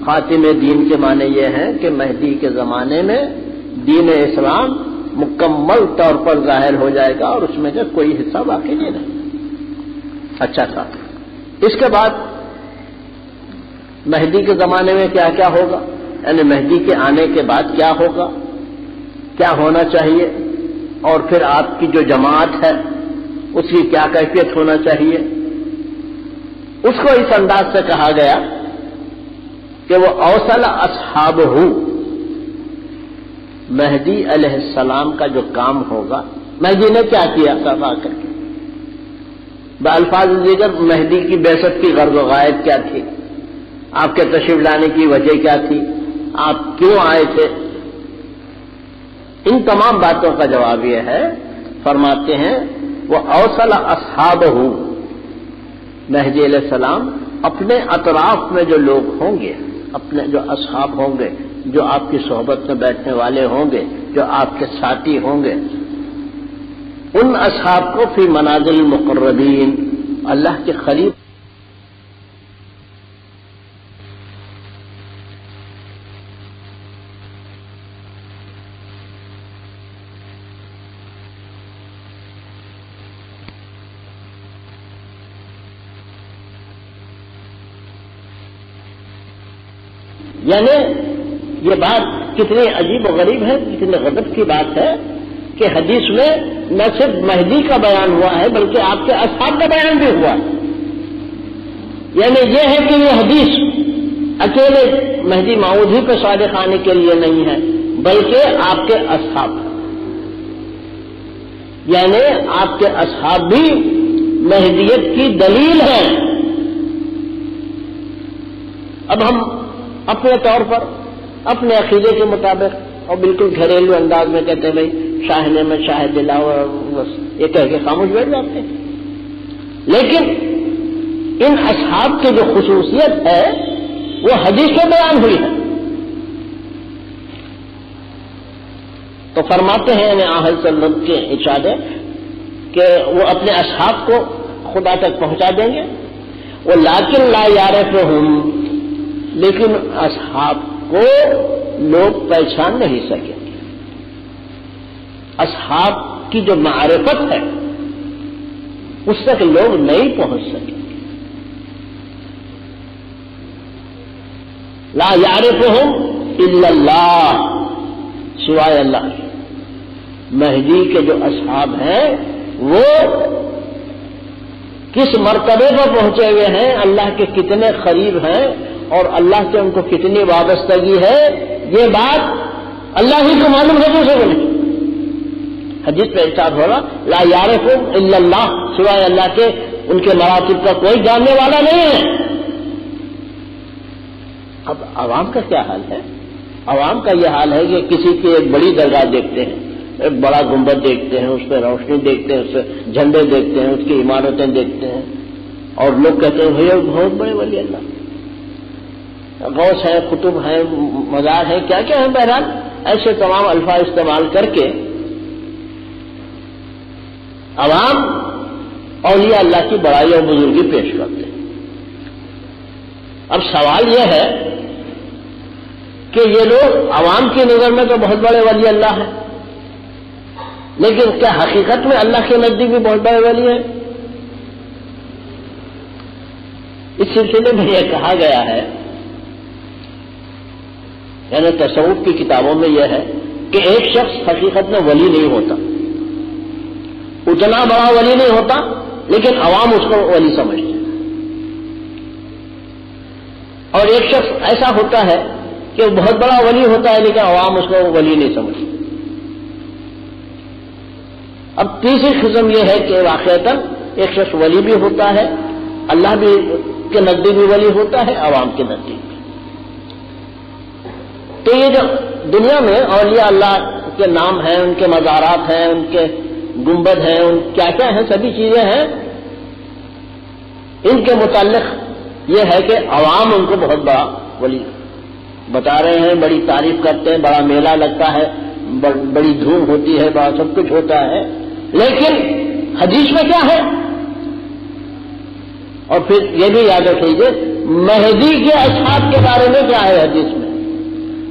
خاتم دین کے معنی یہ ہے کہ مہدی کے زمانے میں دین اسلام مکمل طور پر ظاہر ہو جائے گا، اور اس میں سے کوئی حصہ باقی نہیں رہے. اچھا تھا. اس کے بعد مہدی کے زمانے میں کیا کیا ہوگا، یعنی مہدی کے آنے کے بعد کیا ہوگا، کیا ہونا چاہیے، اور پھر آپ کی جو جماعت ہے اس کی کیا کیفیت ہونا چاہیے. اس کو اس انداز سے کہا گیا کہ وہ اوصل اصحابہ، مہدی علیہ السلام کا جو کام ہوگا، مہدی نے کیا کیا سب آ کر کے. بالفاظ دیگر مہدی کی بعثت کی غرض و غایت کیا تھی، آپ کے تشریف لانے کی وجہ کیا تھی، آپ کیوں آئے تھے. ان تمام باتوں کا جواب یہ ہے، فرماتے ہیں وہ اوصل اصحابہ، مہدی علیہ السلام اپنے اطراف میں جو لوگ ہوں گے، اپنے جو اصحاب ہوں گے، جو آپ کی صحبت میں بیٹھنے والے ہوں گے، جو آپ کے ساتھی ہوں گے، ان اصحاب کو فی منازل المقربین، اللہ کے قریب یعنی یہ بات کتنی عجیب و غریب ہے، کتنے غضب کی بات ہے کہ حدیث میں نہ صرف مہدی کا بیان ہوا ہے بلکہ آپ کے اصحاب کا بیان بھی ہوا ہے. یعنی یہ ہے کہ یہ حدیث اکیلے مہدی موعود ہی پہ صادق آنے کے لیے نہیں ہے، بلکہ آپ کے اصحاب، یعنی آپ کے اصحاب بھی مہدیت کی دلیل ہے. اب ہم اپنے طور پر اپنے عقیدے کے مطابق اور بالکل گھریلو انداز میں کہتے ہیں بھائی شاہ نے میں شاہ دلاؤ، اور بس یہ کہہ کے خاموش بیٹھ جاتے ہیں. لیکن ان اصحاب کی جو خصوصیت ہے وہ حدیث میں بیان ہوئی ہے. تو فرماتے ہیں یعنی آن صلی اللہ علیہ وسلم کے ارشاد ہے کہ وہ اپنے اصحاب کو خدا تک پہنچا دیں گے. وہ لیکن لا یعرفہم، لیکن اصحاب کو لوگ پہچان نہیں سکیں گے. اصحاب کی جو معرفت ہے اس تک لوگ نہیں پہنچ سکیں گے. لا یعرفہم الا اللہ، سوائے اللہ کے. مہدی کے جو اصحاب ہیں وہ کس مرتبے پر پہنچے ہوئے ہیں، اللہ کے کتنے قریب ہیں اور اللہ سے ان کو کتنی وابستگی ہے، یہ بات اللہ ہی کو معلوم ہے، دوسرے کو نہیں. حدیث پہ ارشاد ہوگا لا یعرفہم الا اللہ، سوائے اللہ کے ان کے مراتب کا کوئی جاننے والا نہیں ہے. اب عوام کا کیا حال ہے؟ عوام کا یہ حال ہے کہ کسی کی ایک بڑی درگاہ دیکھتے ہیں، ایک بڑا گنبد دیکھتے ہیں، اس پہ روشنی دیکھتے ہیں، اس پہ جھنڈے دیکھتے ہیں، اس کی عمارتیں دیکھتے ہیں، اور لوگ کہتے ہیں بھیا بہت بڑے ولی اللہ، غوث ہے، قطب ہے، مزار ہے، کیا کیا ہے. بہرحال ایسے تمام الفاظ استعمال کر کے عوام اولیاء اللہ کی بڑائی اور بزرگی پیش کرتے ہیں. اب سوال یہ ہے کہ یہ لوگ عوام کی نظر میں تو بہت بڑے ولی اللہ ہیں، لیکن کیا حقیقت میں اللہ کے نزدیک بھی بہت بڑے ولی ہیں؟ اس سلسلے میں یہ کہا گیا ہے، یعنی تصوف کی کتابوں میں یہ ہے کہ ایک شخص حقیقت میں ولی نہیں ہوتا، اتنا بڑا ولی نہیں ہوتا، لیکن عوام اس کو ولی سمجھتے ہیں. اور ایک شخص ایسا ہوتا ہے کہ وہ بہت بڑا ولی ہوتا ہے لیکن عوام اس کو ولی نہیں سمجھتی. اب تیسری قسم یہ ہے کہ واقعتاً ایک شخص ولی بھی ہوتا ہے، اللہ بھی کے نزدیک بھی ولی ہوتا ہے، عوام کے نزدیک بھی. تو یہ جو دنیا میں اولیاء اللہ کے نام ہیں، ان کے مزارات ہیں، ان کے گنبد ہیں، ان کیا کیا ہیں، سبھی چیزیں ہیں، ان کے متعلق یہ ہے کہ عوام ان کو بہت بڑا ولی بتا رہے ہیں، بڑی تعریف کرتے ہیں، بڑا میلہ لگتا ہے، بڑی دھوم ہوتی ہے، بڑا سب کچھ ہوتا ہے. لیکن حدیث میں کیا ہے؟ اور پھر یہ بھی یاد رکھیے مہدی کے اصحاب کے بارے میں کیا ہے حدیث میں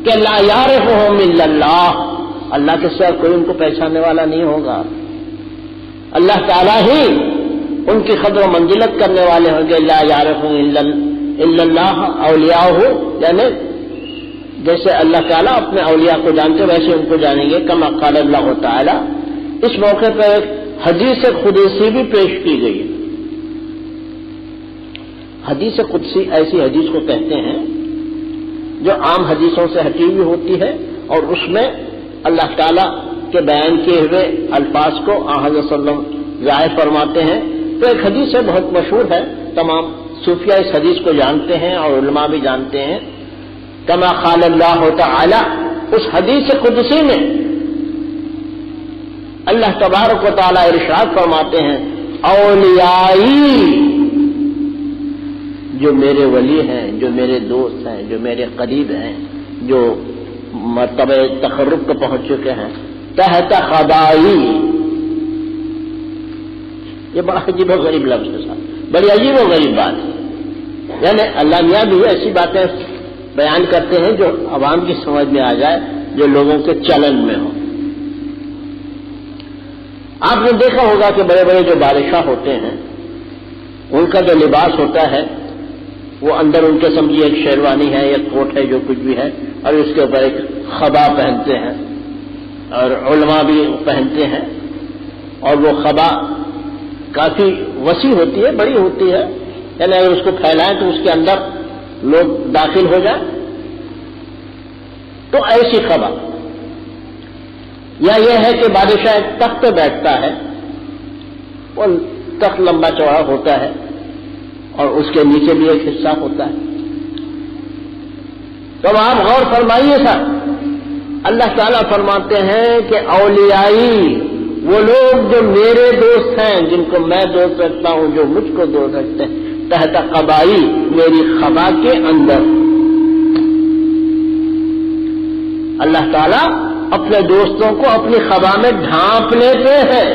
کہ لا یعرفہم الا اللہ، اللہ کے سوا کوئی ان کو پہچاننے والا نہیں ہوگا. اللہ تعالیٰ ہی ان کی قدر و منزلت کرنے والے ہوں گے. لا یعرفہم الا اللہ اولیاءہ، یعنی جیسے اللہ تعالیٰ اپنے اولیاء کو جانتے ویسے ان کو جانیں گے. کما قال اللہ تعالیٰ. اس موقع پر ایک حدیث قدسی بھی پیش کی گئی ہے. حدیث قدسی ایسی حدیث کو کہتے ہیں جو عام حدیثوں سے ہٹی ہوئی ہوتی ہے اور اس میں اللہ تعالیٰ کے بیان کیے ہوئے الفاظ کو حضرت صلی اللہ علیہ وسلم ظاہر فرماتے ہیں. تو ایک حدیث ہے بہت مشہور ہے، تمام صوفیہ اس حدیث کو جانتے ہیں اور علماء بھی جانتے ہیں. کما قال اللہ تعالی، اس حدیث قدسی میں اللہ تبارک و تعالی ارشاد فرماتے ہیں اولیائی، جو میرے ولی ہیں، جو میرے دوست ہیں، جو میرے قریب ہیں، جو مرتبہ تقرب کو پہنچ چکے ہیں، تحت خدائی. یہ بڑا عجیب و غریب لفظ کے ساتھ بڑی عجیب و غریب بات ہے. یعنی اللہ میاں بھی ایسی باتیں بیان کرتے ہیں جو عوام کی سمجھ میں آ جائے، جو لوگوں کے چلن میں ہو. آپ نے دیکھا ہوگا کہ بڑے بڑے جو بادشاہ ہوتے ہیں ان کا جو لباس ہوتا ہے وہ اندر ان کے سمجھیے ایک شیروانی ہے، ایک کوٹ ہے، جو کچھ بھی ہے، اور اس کے اوپر ایک خبا پہنتے ہیں، اور علماء بھی پہنتے ہیں. اور وہ خبا کافی وسیع ہوتی ہے، بڑی ہوتی ہے، یعنی اگر اس کو پھیلائیں تو اس کے اندر لوگ داخل ہو جائیں. تو ایسی خبا، یا یہ ہے کہ بادشاہ ایک تخت پہ بیٹھتا ہے، وہ تخت لمبا چوڑا ہوتا ہے اور اس کے نیچے بھی ایک حصہ ہوتا ہے. تو اب آپ غور فرمائیے سر، اللہ تعالیٰ فرماتے ہیں کہ اولیائی وہ لوگ جو میرے دوست ہیں، جن کو میں دوست رکھتا ہوں، جو مجھ کو دوست رکھتے ہیں، تحت قبائی میری خبا کے اندر۔ اللہ تعالیٰ اپنے دوستوں کو اپنی خبا میں ڈھانپ لیتے ہیں۔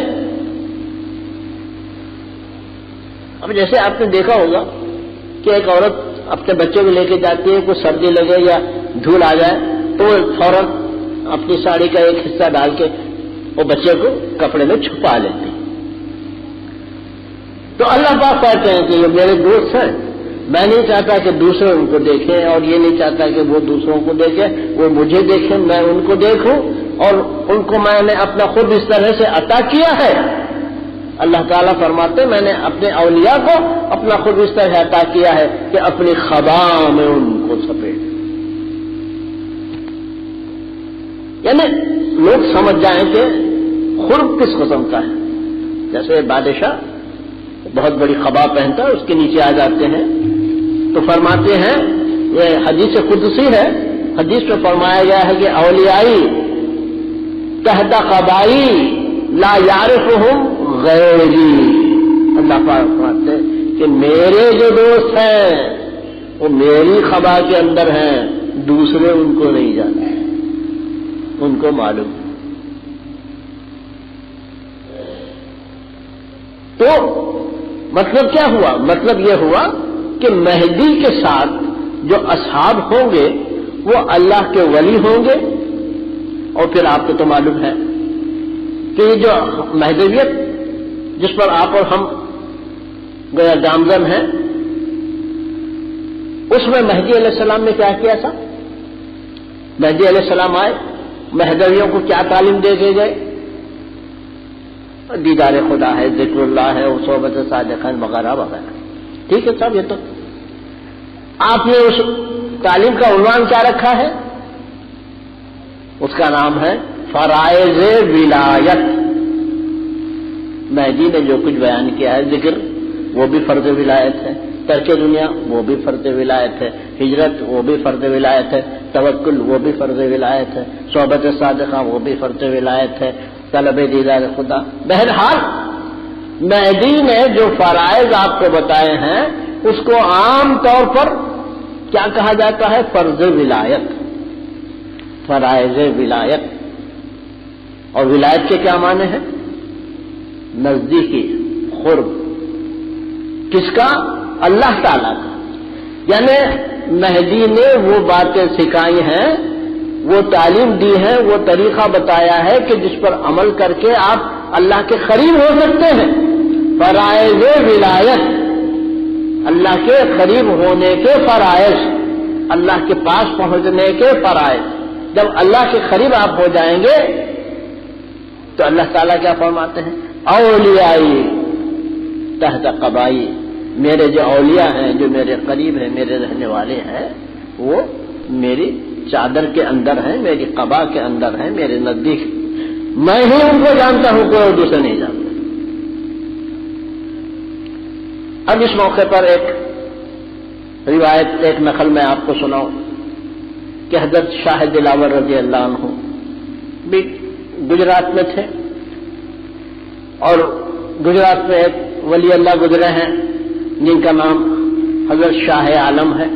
اب جیسے آپ نے دیکھا ہوگا کہ ایک عورت اپنے بچے کو لے کے جاتی ہے، کوئی سردی لگے یا دھول آ جائے تو وہ فوراً اپنی ساڑی کا ایک حصہ ڈال کے وہ بچے کو کپڑے میں چھپا لیتی۔ تو اللہ پاک کہتے ہیں کہ یہ میرے دوست ہیں، میں نہیں چاہتا کہ دوسرے ان کو دیکھیں، اور یہ نہیں چاہتا کہ وہ دوسروں کو دیکھیں، وہ مجھے دیکھیں، میں ان کو دیکھوں، اور ان کو میں نے اپنا خود اس طرح سے عطا کیا ہے۔ اللہ تعالیٰ فرماتے ہیں میں نے اپنے اولیاء کو اپنا خود اس طرح عطا کیا ہے کہ اپنی خبا میں ان کو سپیٹ، یعنی لوگ سمجھ جائیں کہ خرب کس قسم کا ہے۔ جیسے بادشاہ بہت بڑی خبا پہنتا ہے، اس کے نیچے آ جاتے ہیں تو فرماتے ہیں، یہ حدیث قدسی ہے، حدیث میں فرمایا گیا ہے کہ اولیائی تحت قبائی لا یعرفہم غیری۔ اللہ پاک فرماتے ہیں کہ میرے جو دوست ہیں وہ میری خبا کے اندر ہیں، دوسرے ان کو نہیں جانتے، ان کو معلوم۔ تو مطلب کیا ہوا؟ مطلب یہ ہوا کہ مہدی کے ساتھ جو اصحاب ہوں گے وہ اللہ کے ولی ہوں گے، اور پھر آپ کو تو معلوم ہے کہ یہ جو مہدویت جس پر آپ اور ہم گویا گامزن ہیں، اس میں مہدی علیہ السلام نے کیا کیا تھا؟ مہدی علیہ السلام آئے، مہدویوں کو کیا تعلیم دے کے گئے؟ دیدار خدا ہے، ذکر اللہ ہے، صحبت صادقین وغیرہ وغیرہ۔ ٹھیک ہے صاحب، یہ تو آپ نے اس تعلیم کا عنوان کیا رکھا ہے؟ اس کا نام ہے فرائض ولایت۔ مہدی نے جو کچھ بیان کیا ہے، ذکر وہ بھی فرض ولایت ہے، ترک دنیا وہ بھی فرض ولایت ہے، ہجرت وہ بھی فرض ولایت ہے، توکل وہ بھی فرض ولایت ہے، صحبت صادقہ وہ بھی فرض ولایت ہے، طلب دیدار خدا۔ بہرحال مہدی نے جو فرائض آپ کو بتائے ہیں اس کو عام طور پر کیا کہا جاتا ہے؟ فرض ولایت، فرائض ولایت۔ اور ولایت کے کیا معنی ہیں؟ نزدیکی، قرب۔ کس کا؟ اللہ تعالیٰ کا۔ یعنی مہدی نے وہ باتیں سکھائی ہیں، وہ تعلیم دی ہے، وہ طریقہ بتایا ہے کہ جس پر عمل کر کے آپ اللہ کے قریب ہو سکتے ہیں۔ فرائض ولایت، اللہ کے قریب ہونے کے فرائض، اللہ کے پاس پہنچنے کے فرائض۔ جب اللہ کے قریب آپ ہو جائیں گے تو اللہ تعالیٰ کیا فرماتے ہیں؟ اولیائی تحت قبائی، میرے جو اولیاء ہیں، جو میرے قریب ہیں، میرے رہنے والے ہیں، وہ میری چادر کے اندر ہیں، میری قبا کے اندر ہیں، میرے نزدیک۔ میں ہی ان کو جانتا ہوں، کوئی دوسرا نہیں جانتا۔ اب اس موقع پر ایک روایت، ایک نقل میں آپ کو سناؤں کہ حضرت شاہ دلاور رضی اللہ عنہ بھی گجرات میں تھے، اور گجرات میں ایک ولی اللہ گزرے ہیں جن کا نام حضرت شاہ عالم ہے۔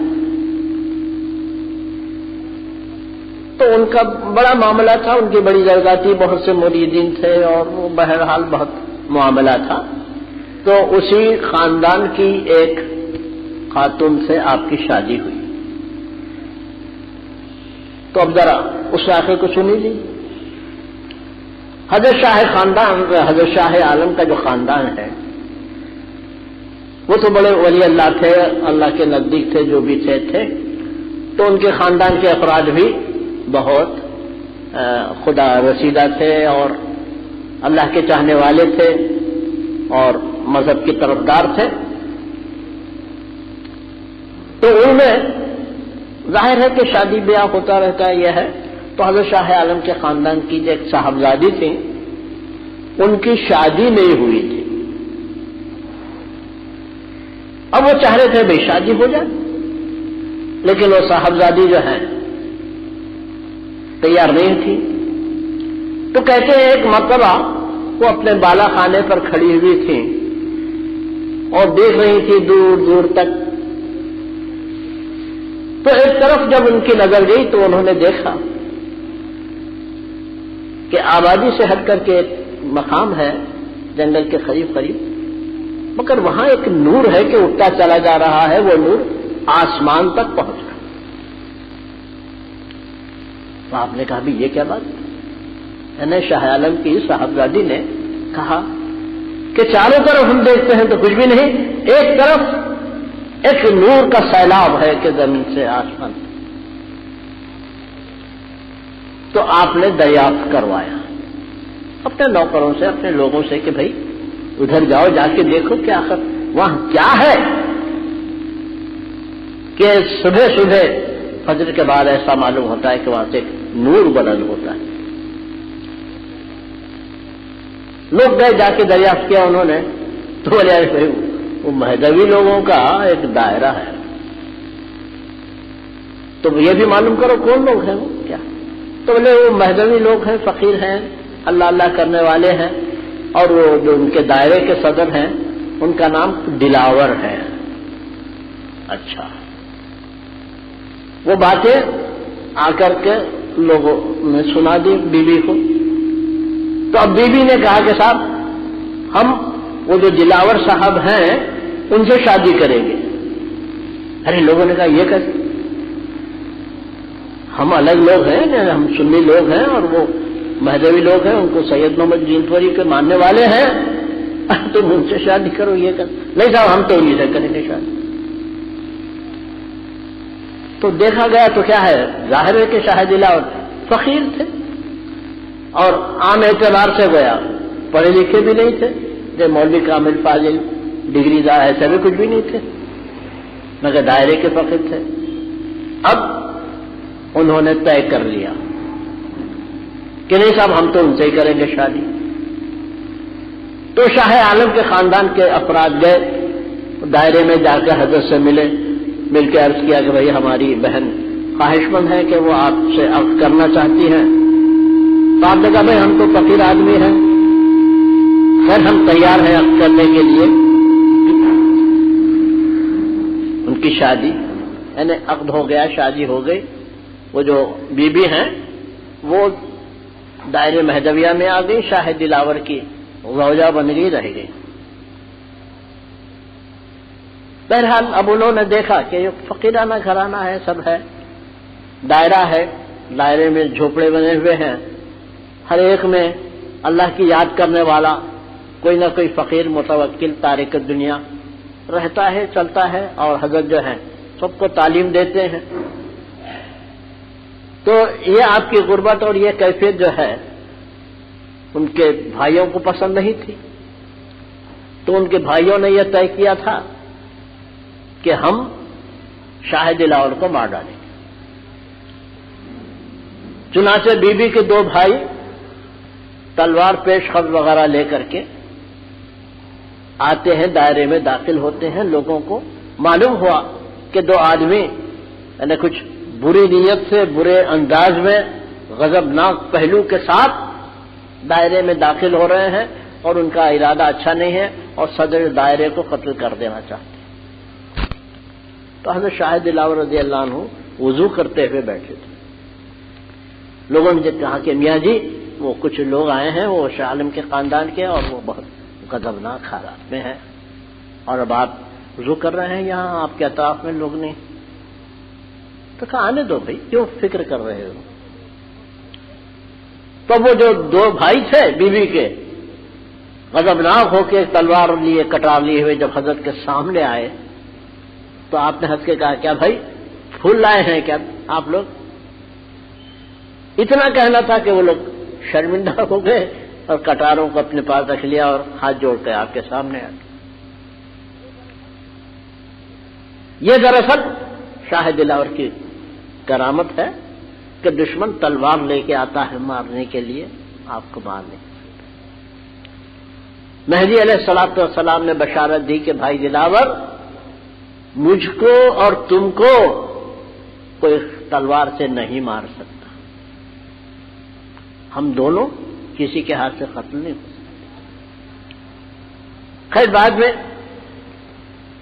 تو ان کا بڑا معاملہ تھا، ان کی بڑی درگاہ تھی، بہت سے مریدین تھے، اور وہ بہرحال بہت معاملہ تھا۔ تو اسی خاندان کی ایک خاتون سے آپ کی شادی ہوئی۔ تو اب ذرا اس واقعے کو سنی لی۔ حضرت شاہ خاندان، حضرت شاہ عالم کا جو خاندان ہے وہ تو بڑے ولی اللہ تھے، اللہ کے نزدیک تھے، جو بھی تھے۔ تو ان کے خاندان کے افراد بھی بہت خدا رسیدہ تھے، اور اللہ کے چاہنے والے تھے، اور مذہب کی طرفدار تھے۔ تو ان میں ظاہر ہے کہ شادی بیاہ ہوتا رہتا ہے، یہ ہے۔ تو حضرت شاہ عالم کے خاندان کی جو ایک صاحبزادی تھی، ان کی شادی نہیں ہوئی تھی۔ اب وہ چاہ رہے تھے بھئی شادی ہو جائے، لیکن وہ صاحبزادی جو ہیں تیار نہیں تھی. تو کہتے ہیں ایک مرتبہ وہ اپنے بالا خانے پر کھڑی ہوئی تھی اور دیکھ رہی تھی دور دور تک. تو ایک طرف جب ان کی نظر گئی تو انہوں نے دیکھا کہ آبادی سے ہٹ کر کے ایک مقام ہے جنگل کے قریب قریب، مگر وہاں ایک نور ہے کہ اٹھتا چلا جا رہا ہے، وہ نور آسمان تک پہنچ گیا. تو آپ نے کہا بھی یہ کیا بات؟ یعنی شاہ عالم کی صاحبزادی نے کہا کہ چاروں طرف ہم دیکھتے ہیں تو کچھ بھی نہیں، ایک طرف ایک نور کا سیلاب ہے کہ زمین سے آسمان. تو آپ نے دریافت کروایا اپنے نوکروں سے، اپنے لوگوں سے کہ بھائی ادھر جاؤ، جا کے دیکھو کہ آخر وہاں کیا ہے کہ صبح صبح فجر کے بعد ایسا معلوم ہوتا ہے کہ وہاں سے ایک نور بلند ہوتا ہے. لوگ گئے، جا کے دریافت کیا انہوں نے، تو بولے بھائی وہ مہدوی لوگوں کا ایک دائرہ ہے. تو یہ بھی معلوم کرو کون لوگ ہیں وہ کیا. تو بولے وہ مہدوی لوگ ہیں، فقیر ہیں، اللہ اللہ کرنے والے ہیں، اور وہ جو ان کے دائرے کے صدر ہیں ان کا نام دلاور ہے. اچھا. وہ باتیں آ کر کے لوگوں نے سنا دی بیوی کو. تو اب بیوی نے کہا کہ صاحب ہم وہ جو دلاور صاحب ہیں ان سے شادی کریں گے. ارے لوگوں نے کہا یہ کیسے؟ ہم الگ لوگ ہیں، ہم سنی لوگ ہیں اور وہ مہدوی لوگ ہیں، ان کو سید محمد جینتوری کے ماننے والے ہیں، تم ان سے شادی کرو. یہ کر نہیں صاحب ہم تو انہیں سے کریں گے شادی. تو دیکھا گیا تو کیا ہے، ظاہر ہے کہ شاہ دلاور فقیر تھے اور عام اعتبار سے گویا پڑھے لکھے بھی نہیں تھے، جو مولوی کامل فاضل ڈگری دار ایسے بھی کچھ بھی نہیں تھے، مگر دائرے کے فقیر تھے. اب انہوں نے طے کر لیا کہ نہیں صاحب ہم تو ان سے ہی کریں گے شادی. تو شاہ عالم کے خاندان کے افراد گئے، دائرے میں جا کر حضرت سے مل کے عرض کیا کہ بھئی ہماری بہن خواہش مند ہے کہ وہ آپ سے عقد کرنا چاہتی ہیں. تو آپ نے کہا بھائی ہم تو فقیر آدمی ہیں، خیر ہم تیار ہیں عقد کرنے کے لیے. ان کی شادی یعنی عقد ہو گیا، شادی ہو گئی. وہ جو بیوی ہیں وہ دائرے مہدویہ میں آ گئی، شاہ دلاور کی زوجہ بن گئی، رہ گئی. بہرحال اب انہوں نے دیکھا کہ یہ فقیرانہ گھرانہ ہے، سب ہے، دائرہ ہے، دائرے میں جھوپڑے بنے ہوئے ہیں، ہر ایک میں اللہ کی یاد کرنے والا کوئی نہ کوئی فقیر متوکل تارک دنیا رہتا ہے، چلتا ہے، اور حضرت جو ہے سب کو تعلیم دیتے ہیں. تو یہ آپ کی غربت اور یہ کیفیت جو ہے ان کے بھائیوں کو پسند نہیں تھی. تو ان کے بھائیوں نے یہ طے کیا تھا کہ ہم شاہ دلاور کو مار ڈالیں گے. چنانچہ بیوی کے دو بھائی تلوار پیش خط وغیرہ لے کر کے آتے ہیں، دائرے میں داخل ہوتے ہیں. لوگوں کو معلوم ہوا کہ دو آدمی یعنی کچھ بری نیت سے، برے انداز میں، غضبناک پہلو کے ساتھ دائرے میں داخل ہو رہے ہیں اور ان کا ارادہ اچھا نہیں ہے اور صدر دائرے کو قتل کر دینا چاہتے ہیں. تو حضرت شاہ دلاور رضی اللہ عنہ وضو کرتے ہوئے بیٹھے تھے. لوگوں نے کہا کہ میاں جی وہ کچھ لوگ آئے ہیں، وہ شاہ عالم کے خاندان کے، اور وہ بہت غضبناک حالات میں ہیں، اور اب آپ وضو کر رہے ہیں یہاں، آپ کے اطراف میں لوگ نہیں. تو کہا آنے دو بھائی، کیوں فکر کر رہے ہو. تو وہ جو دو بھائی تھے بیوی کے، غضبناک ہو کے تلوار لیے، کٹار لیے ہوئے جب حضرت کے سامنے آئے تو آپ نے ہنس کے کہا کیا بھائی پھول لائے ہیں کیا آپ لوگ؟ اتنا کہنا تھا کہ وہ لوگ شرمندہ ہو گئے اور کٹاروں کو اپنے پاس رکھ لیا اور ہاتھ جوڑ کے آپ کے سامنے آ گئے. یہ دراصل شاہ دلاور کی کرامت ہے کہ دشمن تلوار لے کے آتا ہے مارنے کے لیے، آپ کو مار نہیں. مہدی علیہ الصلوۃ والسلام نے بشارت دی کہ بھائی دلاور، مجھ کو اور تم کو کوئی تلوار سے نہیں مار سکتا. ہم دونوں کسی کے ہاتھ سے قتل نہیں ہو سکتے۔ خیر بعد میں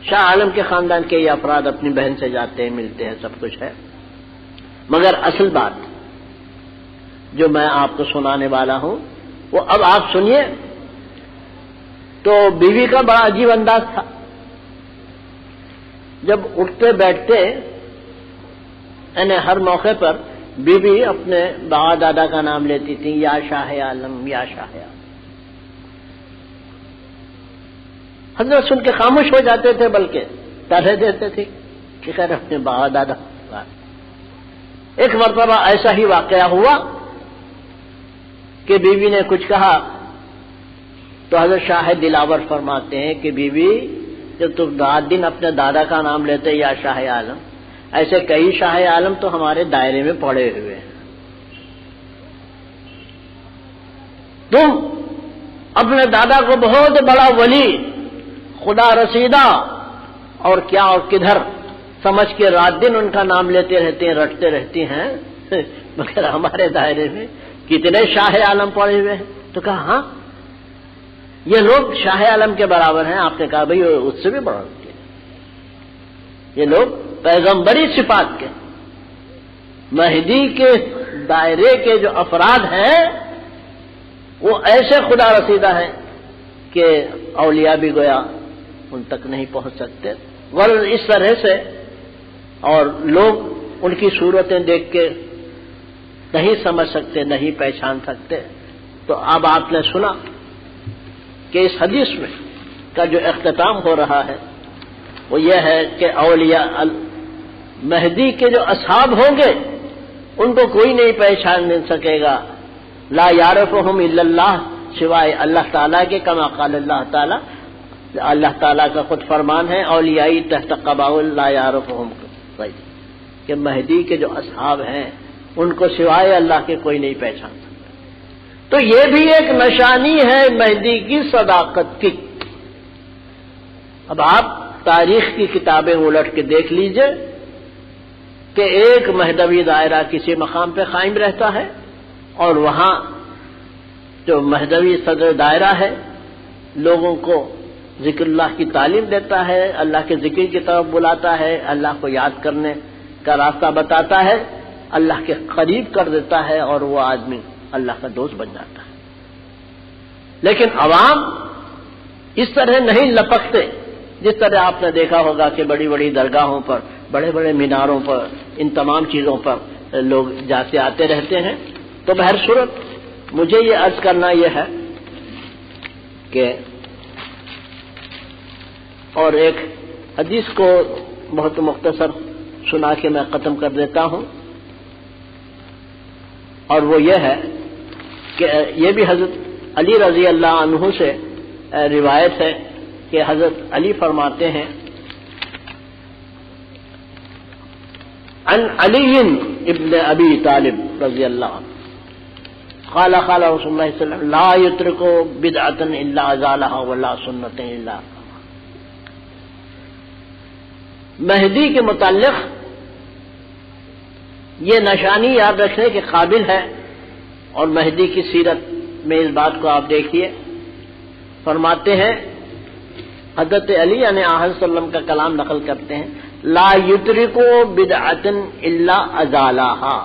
شاہ عالم کے خاندان کے یہ افراد اپنی بہن سے جاتے ہیں، ملتے ہیں، سب کچھ ہے، مگر اصل بات جو میں آپ کو سنانے والا ہوں وہ اب آپ سنیے۔ تو بیوی کا بڑا عجیب انداز تھا، جب اٹھتے بیٹھتے یعنی ہر موقع پر بیوی اپنے بابا دادا کا نام لیتی تھی، یا شاہ عالم، یا شاہ عالم۔ حضرت سن کے خاموش ہو جاتے تھے، بلکہ طرح دیتے تھے کہ خیر اپنے بابا دادا۔ ایک مرتبہ ایسا ہی واقعہ ہوا کہ بیوی نے کچھ کہا تو حضرت شاہ دلاور فرماتے ہیں کہ بیوی جب تم رات دن اپنے دادا کا نام لیتے یا شاہ عالم، ایسے کئی شاہ عالم تو ہمارے دائرے میں پڑے ہوئے ہیں، تم اپنے دادا کو بہت بڑا ولی، خدا رسیدہ اور کیا اور کدھر سمجھ کے رات دن ان کا نام لیتے رہتے ہیں، رٹتے رہتی ہیں، مگر ہمارے دائرے میں کتنے شاہ عالم پڑے ہوئے ہیں۔ تو کہا ہاں یہ لوگ شاہ عالم کے برابر ہیں۔ آپ نے کہا بھئی اس سے بھی بڑا کے، یہ لوگ پیغمبری صفات کے مہدی کے دائرے کے جو افراد ہیں وہ ایسے خدا رسیدہ ہیں کہ اولیاء بھی گویا ان تک نہیں پہنچ سکتے، ورنہ اس طرح سے اور لوگ ان کی صورتیں دیکھ کے نہیں سمجھ سکتے، نہیں پہچان سکتے۔ تو اب آپ نے سنا کہ اس حدیث میں کا جو اختتام ہو رہا ہے وہ یہ ہے کہ اولیاء مہدی کے جو اصحاب ہوں گے ان کو کوئی نہیں پہچان نہیں سکے گا، لا یعرفہم الا اللہ، سوائے اللہ تعالیٰ کے، کما قال اللہ تعالیٰ، اللہ تعالیٰ کا خود فرمان ہے اولیائی تحت قباء لا یعرفہم، کہ مہدی کے جو اصحاب ہیں ان کو سوائے اللہ کے کوئی نہیں پہچان سکتا۔ تو یہ بھی ایک نشانی ہے مہدی کی صداقت کی۔ اب آپ تاریخ کی کتابیں الٹ کے دیکھ لیجئے کہ ایک مہدوی دائرہ کسی مقام پہ قائم رہتا ہے اور وہاں جو مہدوی صدر دائرہ ہے لوگوں کو ذکر اللہ کی تعلیم دیتا ہے، اللہ کے ذکر کی طرف بلاتا ہے، اللہ کو یاد کرنے کا راستہ بتاتا ہے، اللہ کے قریب کر دیتا ہے اور وہ آدمی اللہ کا دوست بن جاتا ہے۔ لیکن عوام اس طرح نہیں لپکتے جس طرح آپ نے دیکھا ہوگا کہ بڑی بڑی درگاہوں پر، بڑے بڑے میناروں پر، ان تمام چیزوں پر لوگ جاتے آتے رہتے ہیں۔ تو بہر صورت مجھے یہ عرض کرنا یہ ہے کہ اور ایک حدیث کو بہت مختصر سنا کے میں ختم کر دیتا ہوں، اور وہ یہ ہے کہ یہ بھی حضرت علی رضی اللہ عنہ سے روایت ہے کہ حضرت علی فرماتے ہیں عن علی ابن ابی طالب رضی اللہ عنہ قال قال رسول اللہ صلی اللہ علیہ وسلم لا یترکو بدعۃ الا ازالها ولا سنۃ الا مہدی کے متعلق یہ نشانی یاد رکھنے کے قابل ہے، اور مہدی کی سیرت میں اس بات کو آپ دیکھیے، فرماتے ہیں حضرت علی یعنی آحد صلی اللہ علیہ وسلم کا کلام نقل کرتے ہیں، لا یترکو بدعۃ الا ازالہا،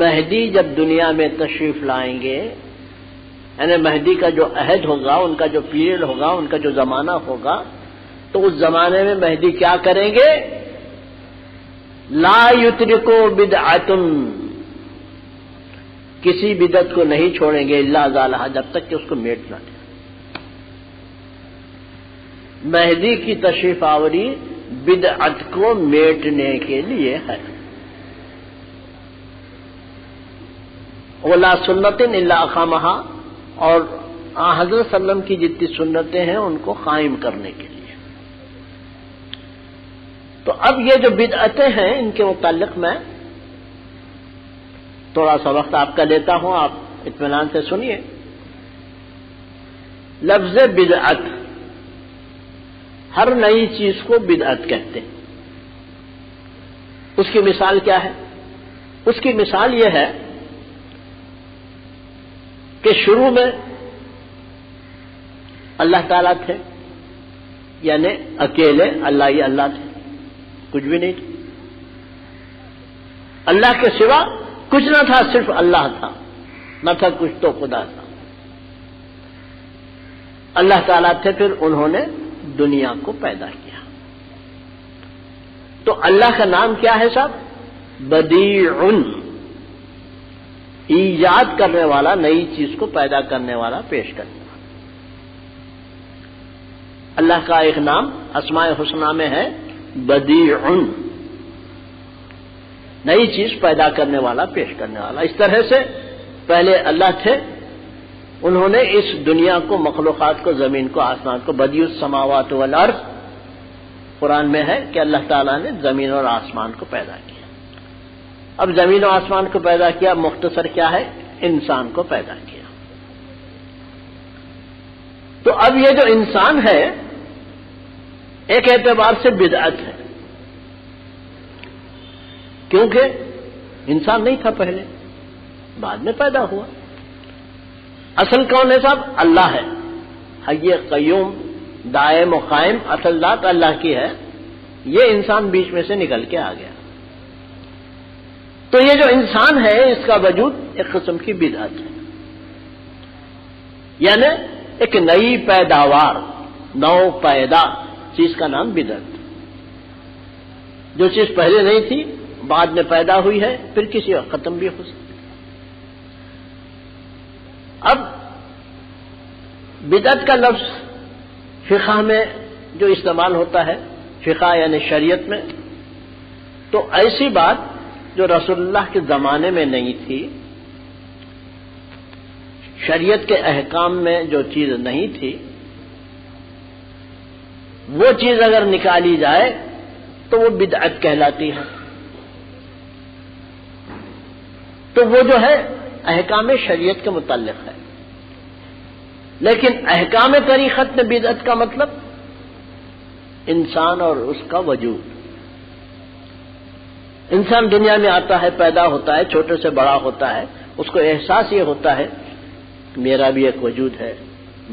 مہدی جب دنیا میں تشریف لائیں گے، یعنی مہدی کا جو عہد ہوگا، ان کا جو پیریڈ ہوگا، ان کا جو زمانہ ہوگا، تو اس زمانے میں مہدی کیا کریں گے؟ لا یترکو بدعۃ، کسی بدعت کو نہیں چھوڑیں گے، الا ازالہا، جب تک کہ اس کو میٹ نہ دیں۔ مہدی کی تشریف آوری بدعت کو میٹنے کے لیے ہے۔ ولا سنت الا اقامہا، اور حضرت صلی اللہ علیہ وسلم کی جتنی سنتیں ہیں ان کو قائم کرنے کے لیے۔ تو اب یہ جو بدعتیں ہیں ان کے متعلق میں تھوڑا سا وقت آپ کا لیتا ہوں، آپ اطمینان سے سنیے۔ لفظ بدعت، ہر نئی چیز کو بدعت کہتے ہیں۔ اس کی مثال کیا ہے؟ اس کی مثال یہ ہے کہ شروع میں اللہ تعالیٰ تھے، یعنی اکیلے اللہ ہی اللہ تھے، کچھ بھی نہیں تھا، اللہ کے سوا کچھ نہ تھا، صرف اللہ تھا، نہ تھا کچھ تو خدا تھا۔ اللہ تعالیٰ تھے، پھر انہوں نے دنیا کو پیدا کیا۔ تو اللہ کا نام کیا ہے صاحب؟ بدیع، ایجاد کرنے والا، نئی چیز کو پیدا کرنے والا، پیش کرنے والا۔ اللہ کا ایک نام اسماء الحسنی میں ہے بدیع، نئی چیز پیدا کرنے والا، پیش کرنے والا۔ اس طرح سے پہلے اللہ تھے، انہوں نے اس دنیا کو، مخلوقات کو، زمین کو، آسمان کو، بدیع السماوات والارض قرآن میں ہے کہ اللہ تعالیٰ نے زمین اور آسمان کو پیدا کیا۔ اب زمین و آسمان کو پیدا کیا، مختصر کیا ہے؟ انسان کو پیدا کیا۔ تو اب یہ جو انسان ہے ایک اعتبار سے بدعت ہے، کیونکہ انسان نہیں تھا پہلے، بعد میں پیدا ہوا۔ اصل کون ہے صاحب؟ اللہ ہے، حی قیوم، دائم و قائم، اصل ذات اللہ کی ہے، یہ انسان بیچ میں سے نکل کے آ گیا۔ تو یہ جو انسان ہے اس کا وجود ایک قسم کی بدعت ہے، یعنی ایک نئی پیداوار، نو پیدا چیز کا نام بدعت۔ جو چیز پہلے نہیں تھی بعد میں پیدا ہوئی ہے، پھر کسی وقت ختم بھی ہو سکتی۔ اب بدعت کا لفظ فقہ میں جو استعمال ہوتا ہے، فقہ یعنی شریعت میں، تو ایسی بات جو رسول اللہ کے زمانے میں نہیں تھی، شریعت کے احکام میں جو چیز نہیں تھی، وہ چیز اگر نکالی جائے تو وہ بدعت کہلاتی ہے۔ تو وہ جو ہے احکام شریعت کے متعلق ہے، لیکن احکام طریقت میں بدعت کا مطلب انسان اور اس کا وجود۔ انسان دنیا میں آتا ہے، پیدا ہوتا ہے، چھوٹے سے بڑا ہوتا ہے، اس کو احساس یہ ہوتا ہے میرا بھی ایک وجود ہے،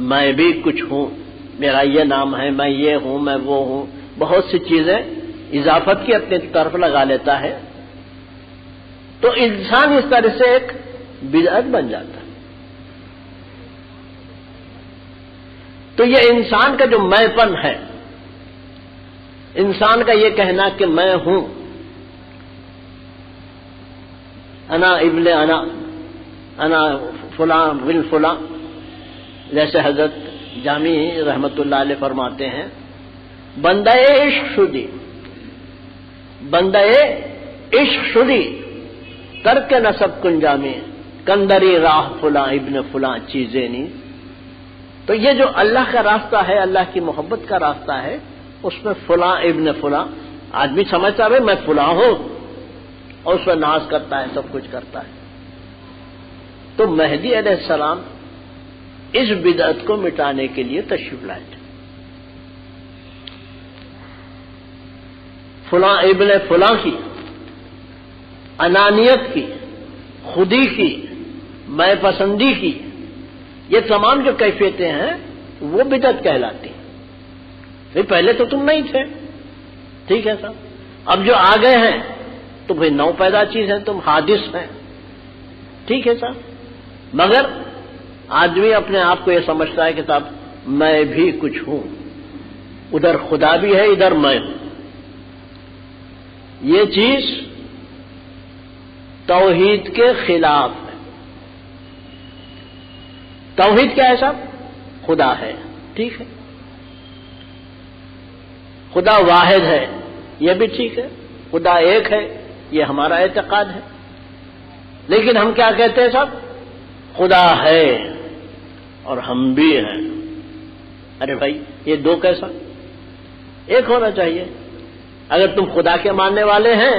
میں بھی کچھ ہوں، میرا یہ نام ہے، میں یہ ہوں، میں وہ ہوں، بہت سی چیزیں اضافت کی اپنی طرف لگا لیتا ہے، تو انسان اس طرح سے ایک بدعت بن جاتا ہے۔ تو یہ انسان کا جو میں پن ہے، انسان کا یہ کہنا کہ میں ہوں، انا ابن انا فلاں بن فلاں، جیسے حضرت جامی رحمت اللہ علیہ فرماتے ہیں، بندہ عشق شدی، بندہ عشق شدی، ترک نسب کنجامی، کندری راہ فلاں ابن فلاں چیزیں نہیں۔ تو یہ جو اللہ کا راستہ ہے، اللہ کی محبت کا راستہ ہے، اس میں فلاں ابن فلاں، آدمی سمجھتا ہے میں فلاں ہوں، اور اس پر ناز کرتا ہے، سب کچھ کرتا ہے۔ تو مہدی علیہ السلام اس بدعت کو مٹانے کے لیے تشریف لائے تھے۔ فلاں ابن فلاں کی، انانیت کی، خودی کی، میں پسندی کی، یہ تمام جو کیفیتیں ہیں وہ بدعت کہلاتی ہیں۔ پہلے تو تم نہیں تھے، ٹھیک ہے صاحب، اب جو آ گئے ہیں تو بھئی نو پیدا چیز ہیں، تم حادث ہیں، ٹھیک ہے صاحب، مگر آدمی اپنے آپ کو یہ سمجھتا ہے کہ صاحب میں بھی کچھ ہوں، ادھر خدا بھی ہے، ادھر میں ہوں۔ یہ چیز توحید کے خلاف ہے۔ توحید کیا ہے صاحب؟ خدا ہے، ٹھیک ہے، خدا واحد ہے، یہ بھی ٹھیک ہے، خدا ایک ہے، یہ ہمارا اعتقاد ہے، لیکن ہم کیا کہتے ہیں صاحب؟ خدا ہے اور ہم بھی ہیں۔ ارے بھائی یہ دو کیسا؟ ایک ہونا چاہیے۔ اگر تم خدا کے ماننے والے ہیں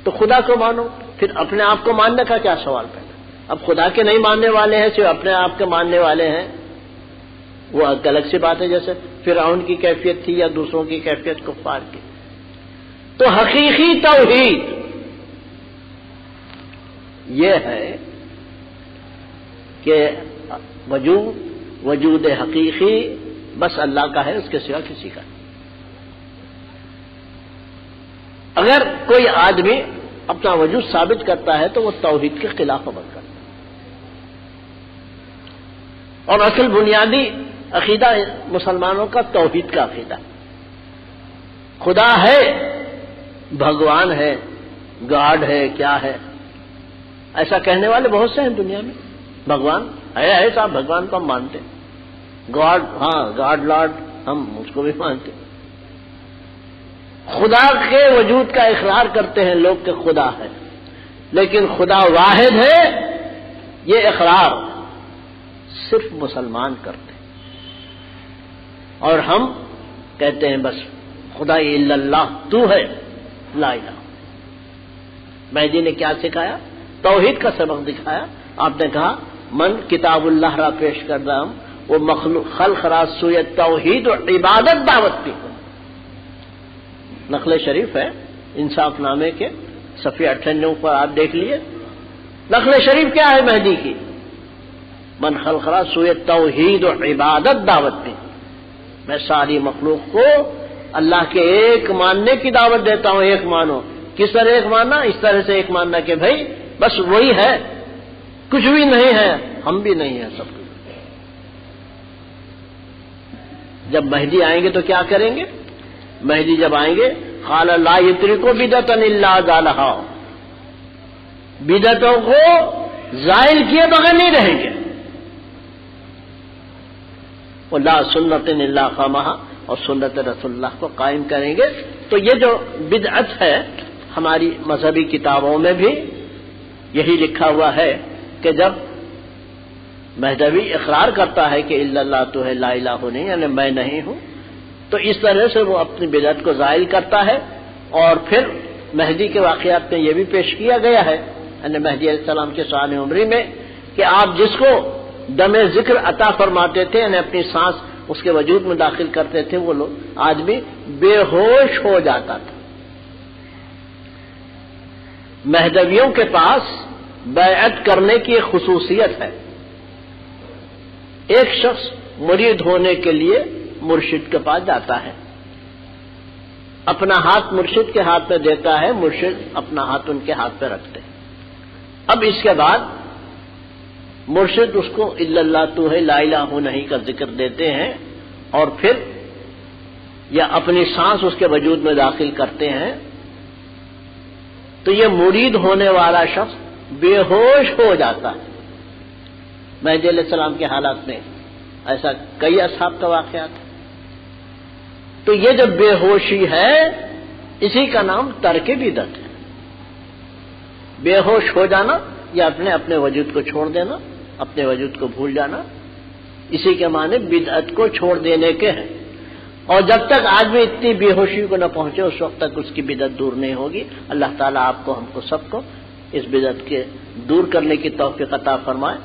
تو خدا کو مانو، پھر اپنے آپ کو ماننے کا کیا سوال پیدا؟ اب خدا کے نہیں ماننے والے ہیں، صرف اپنے آپ کے ماننے والے ہیں، وہ الگ سی بات ہے، جیسے فرعون کی کیفیت تھی یا دوسروں کی کیفیت کفار کی۔ تو حقیقی توحید یہ ہے کہ وجود حقیقی بس اللہ کا ہے، اس کے سوا کسی کا نہیں۔ اگر کوئی آدمی اپنا وجود ثابت کرتا ہے تو وہ توحید کے خلاف عمل کرتا ہے، اور اصل بنیادی عقیدہ مسلمانوں کا توحید کا عقیدہ ہے۔ خدا ہے، بھگوان ہے، گاڈ ہے، کیا ہے، ایسا کہنے والے بہت سے ہیں دنیا میں۔ بھگوان ہے صاحب، بھگوان کو ہم مانتے ہیں، گاڈ ہاں گاڈ لارڈ ہم اس کو بھی مانتے ہیں۔ خدا کے وجود کا اقرار کرتے ہیں لوگ کہ خدا ہے، لیکن خدا واحد ہے یہ اقرار صرف مسلمان کرتے ہیں، اور ہم کہتے ہیں بس خدا الا اللہ، تو ہے لا الہ۔ مہدی نے کیا سکھایا؟ توحید کا سبق دکھایا۔ آپ نے کہا من کتاب اللہ را پیش کردہ ہم وہ مخلوق خلق را سوی توحید و عبادت دعوت بھی ہو۔ نقل شریف ہے انصاف نامے کے صفحہ 98 پر آپ دیکھ لیے، نقل شریف کیا ہے مہدی کی؟ من خلق را سوی توحید و عبادت دعوت بھی، میں ساری مخلوق کو اللہ کے ایک ماننے کی دعوت دیتا ہوں۔ ایک مانو، کس طرح ایک ماننا؟ اس طرح سے ایک ماننا کہ بھائی بس وہی ہے، کچھ بھی نہیں ہے، ہم بھی نہیں ہیں، سب کچھ۔ جب مہدی آئیں گے تو کیا کریں گے؟ مہدی جب آئیں گے قال لا یترکو بدعتا الا زالھا، بدعتوں کو زائل کیے بغیر نہیں رہیں گے، ولا سنت الا قامھا، اور سنت رسول اللہ کو قائم کریں گے۔ تو یہ جو بدعت ہے ہماری مذہبی کتابوں میں بھی یہی لکھا ہوا ہے کہ جب مہدوی اقرار کرتا ہے کہ الا اللہ تو ہے، لا الہ نہیں، یعنی میں نہیں ہوں، تو اس طرح سے وہ اپنی بدعت کو زائل کرتا ہے۔ اور پھر مہدی کے واقعات میں یہ بھی پیش کیا گیا ہے یعنی مہدی علیہ السلام کے شان عمری میں کہ آپ جس کو دم ذکر عطا فرماتے تھے، یعنی اپنی سانس اس کے وجود میں داخل کرتے تھے، وہ لوگ آدمی بے ہوش ہو جاتا تھا۔ مہدویوں کے پاس بیعت کرنے کی ایک خصوصیت ہے، ایک شخص مرید ہونے کے لیے مرشد کے پاس جاتا ہے، اپنا ہاتھ مرشد کے ہاتھ میں دیتا ہے، مرشد اپنا ہاتھ ان کے ہاتھ پہ رکھتے ہیں۔ اب اس کے بعد مرشد اس کو الا اللہ تو ہے، لا الہ نہیں کا ذکر دیتے ہیں، اور پھر یا اپنی سانس اس کے وجود میں داخل کرتے ہیں، تو یہ مرید ہونے والا شخص بے ہوش ہو جاتا ہے۔ مہدی علیہ السلام کے حالات میں ایسا کئی اصحاب کا واقعات ہے۔ تو یہ جو بے ہوشی ہے اسی کا نام ترک بدعت ہے۔ بے ہوش ہو جانا یا اپنے وجود کو چھوڑ دینا، اپنے وجود کو بھول جانا، اسی کے معنی بدعت کو چھوڑ دینے کے ہیں۔ اور جب تک آدمی اتنی بے ہوشی کو نہ پہنچے اس وقت تک اس کی بدعت دور نہیں ہوگی۔ اللہ تعالیٰ آپ کو، ہم کو، سب کو اس بدعت کے دور کرنے کی توفیق عطا فرمائے۔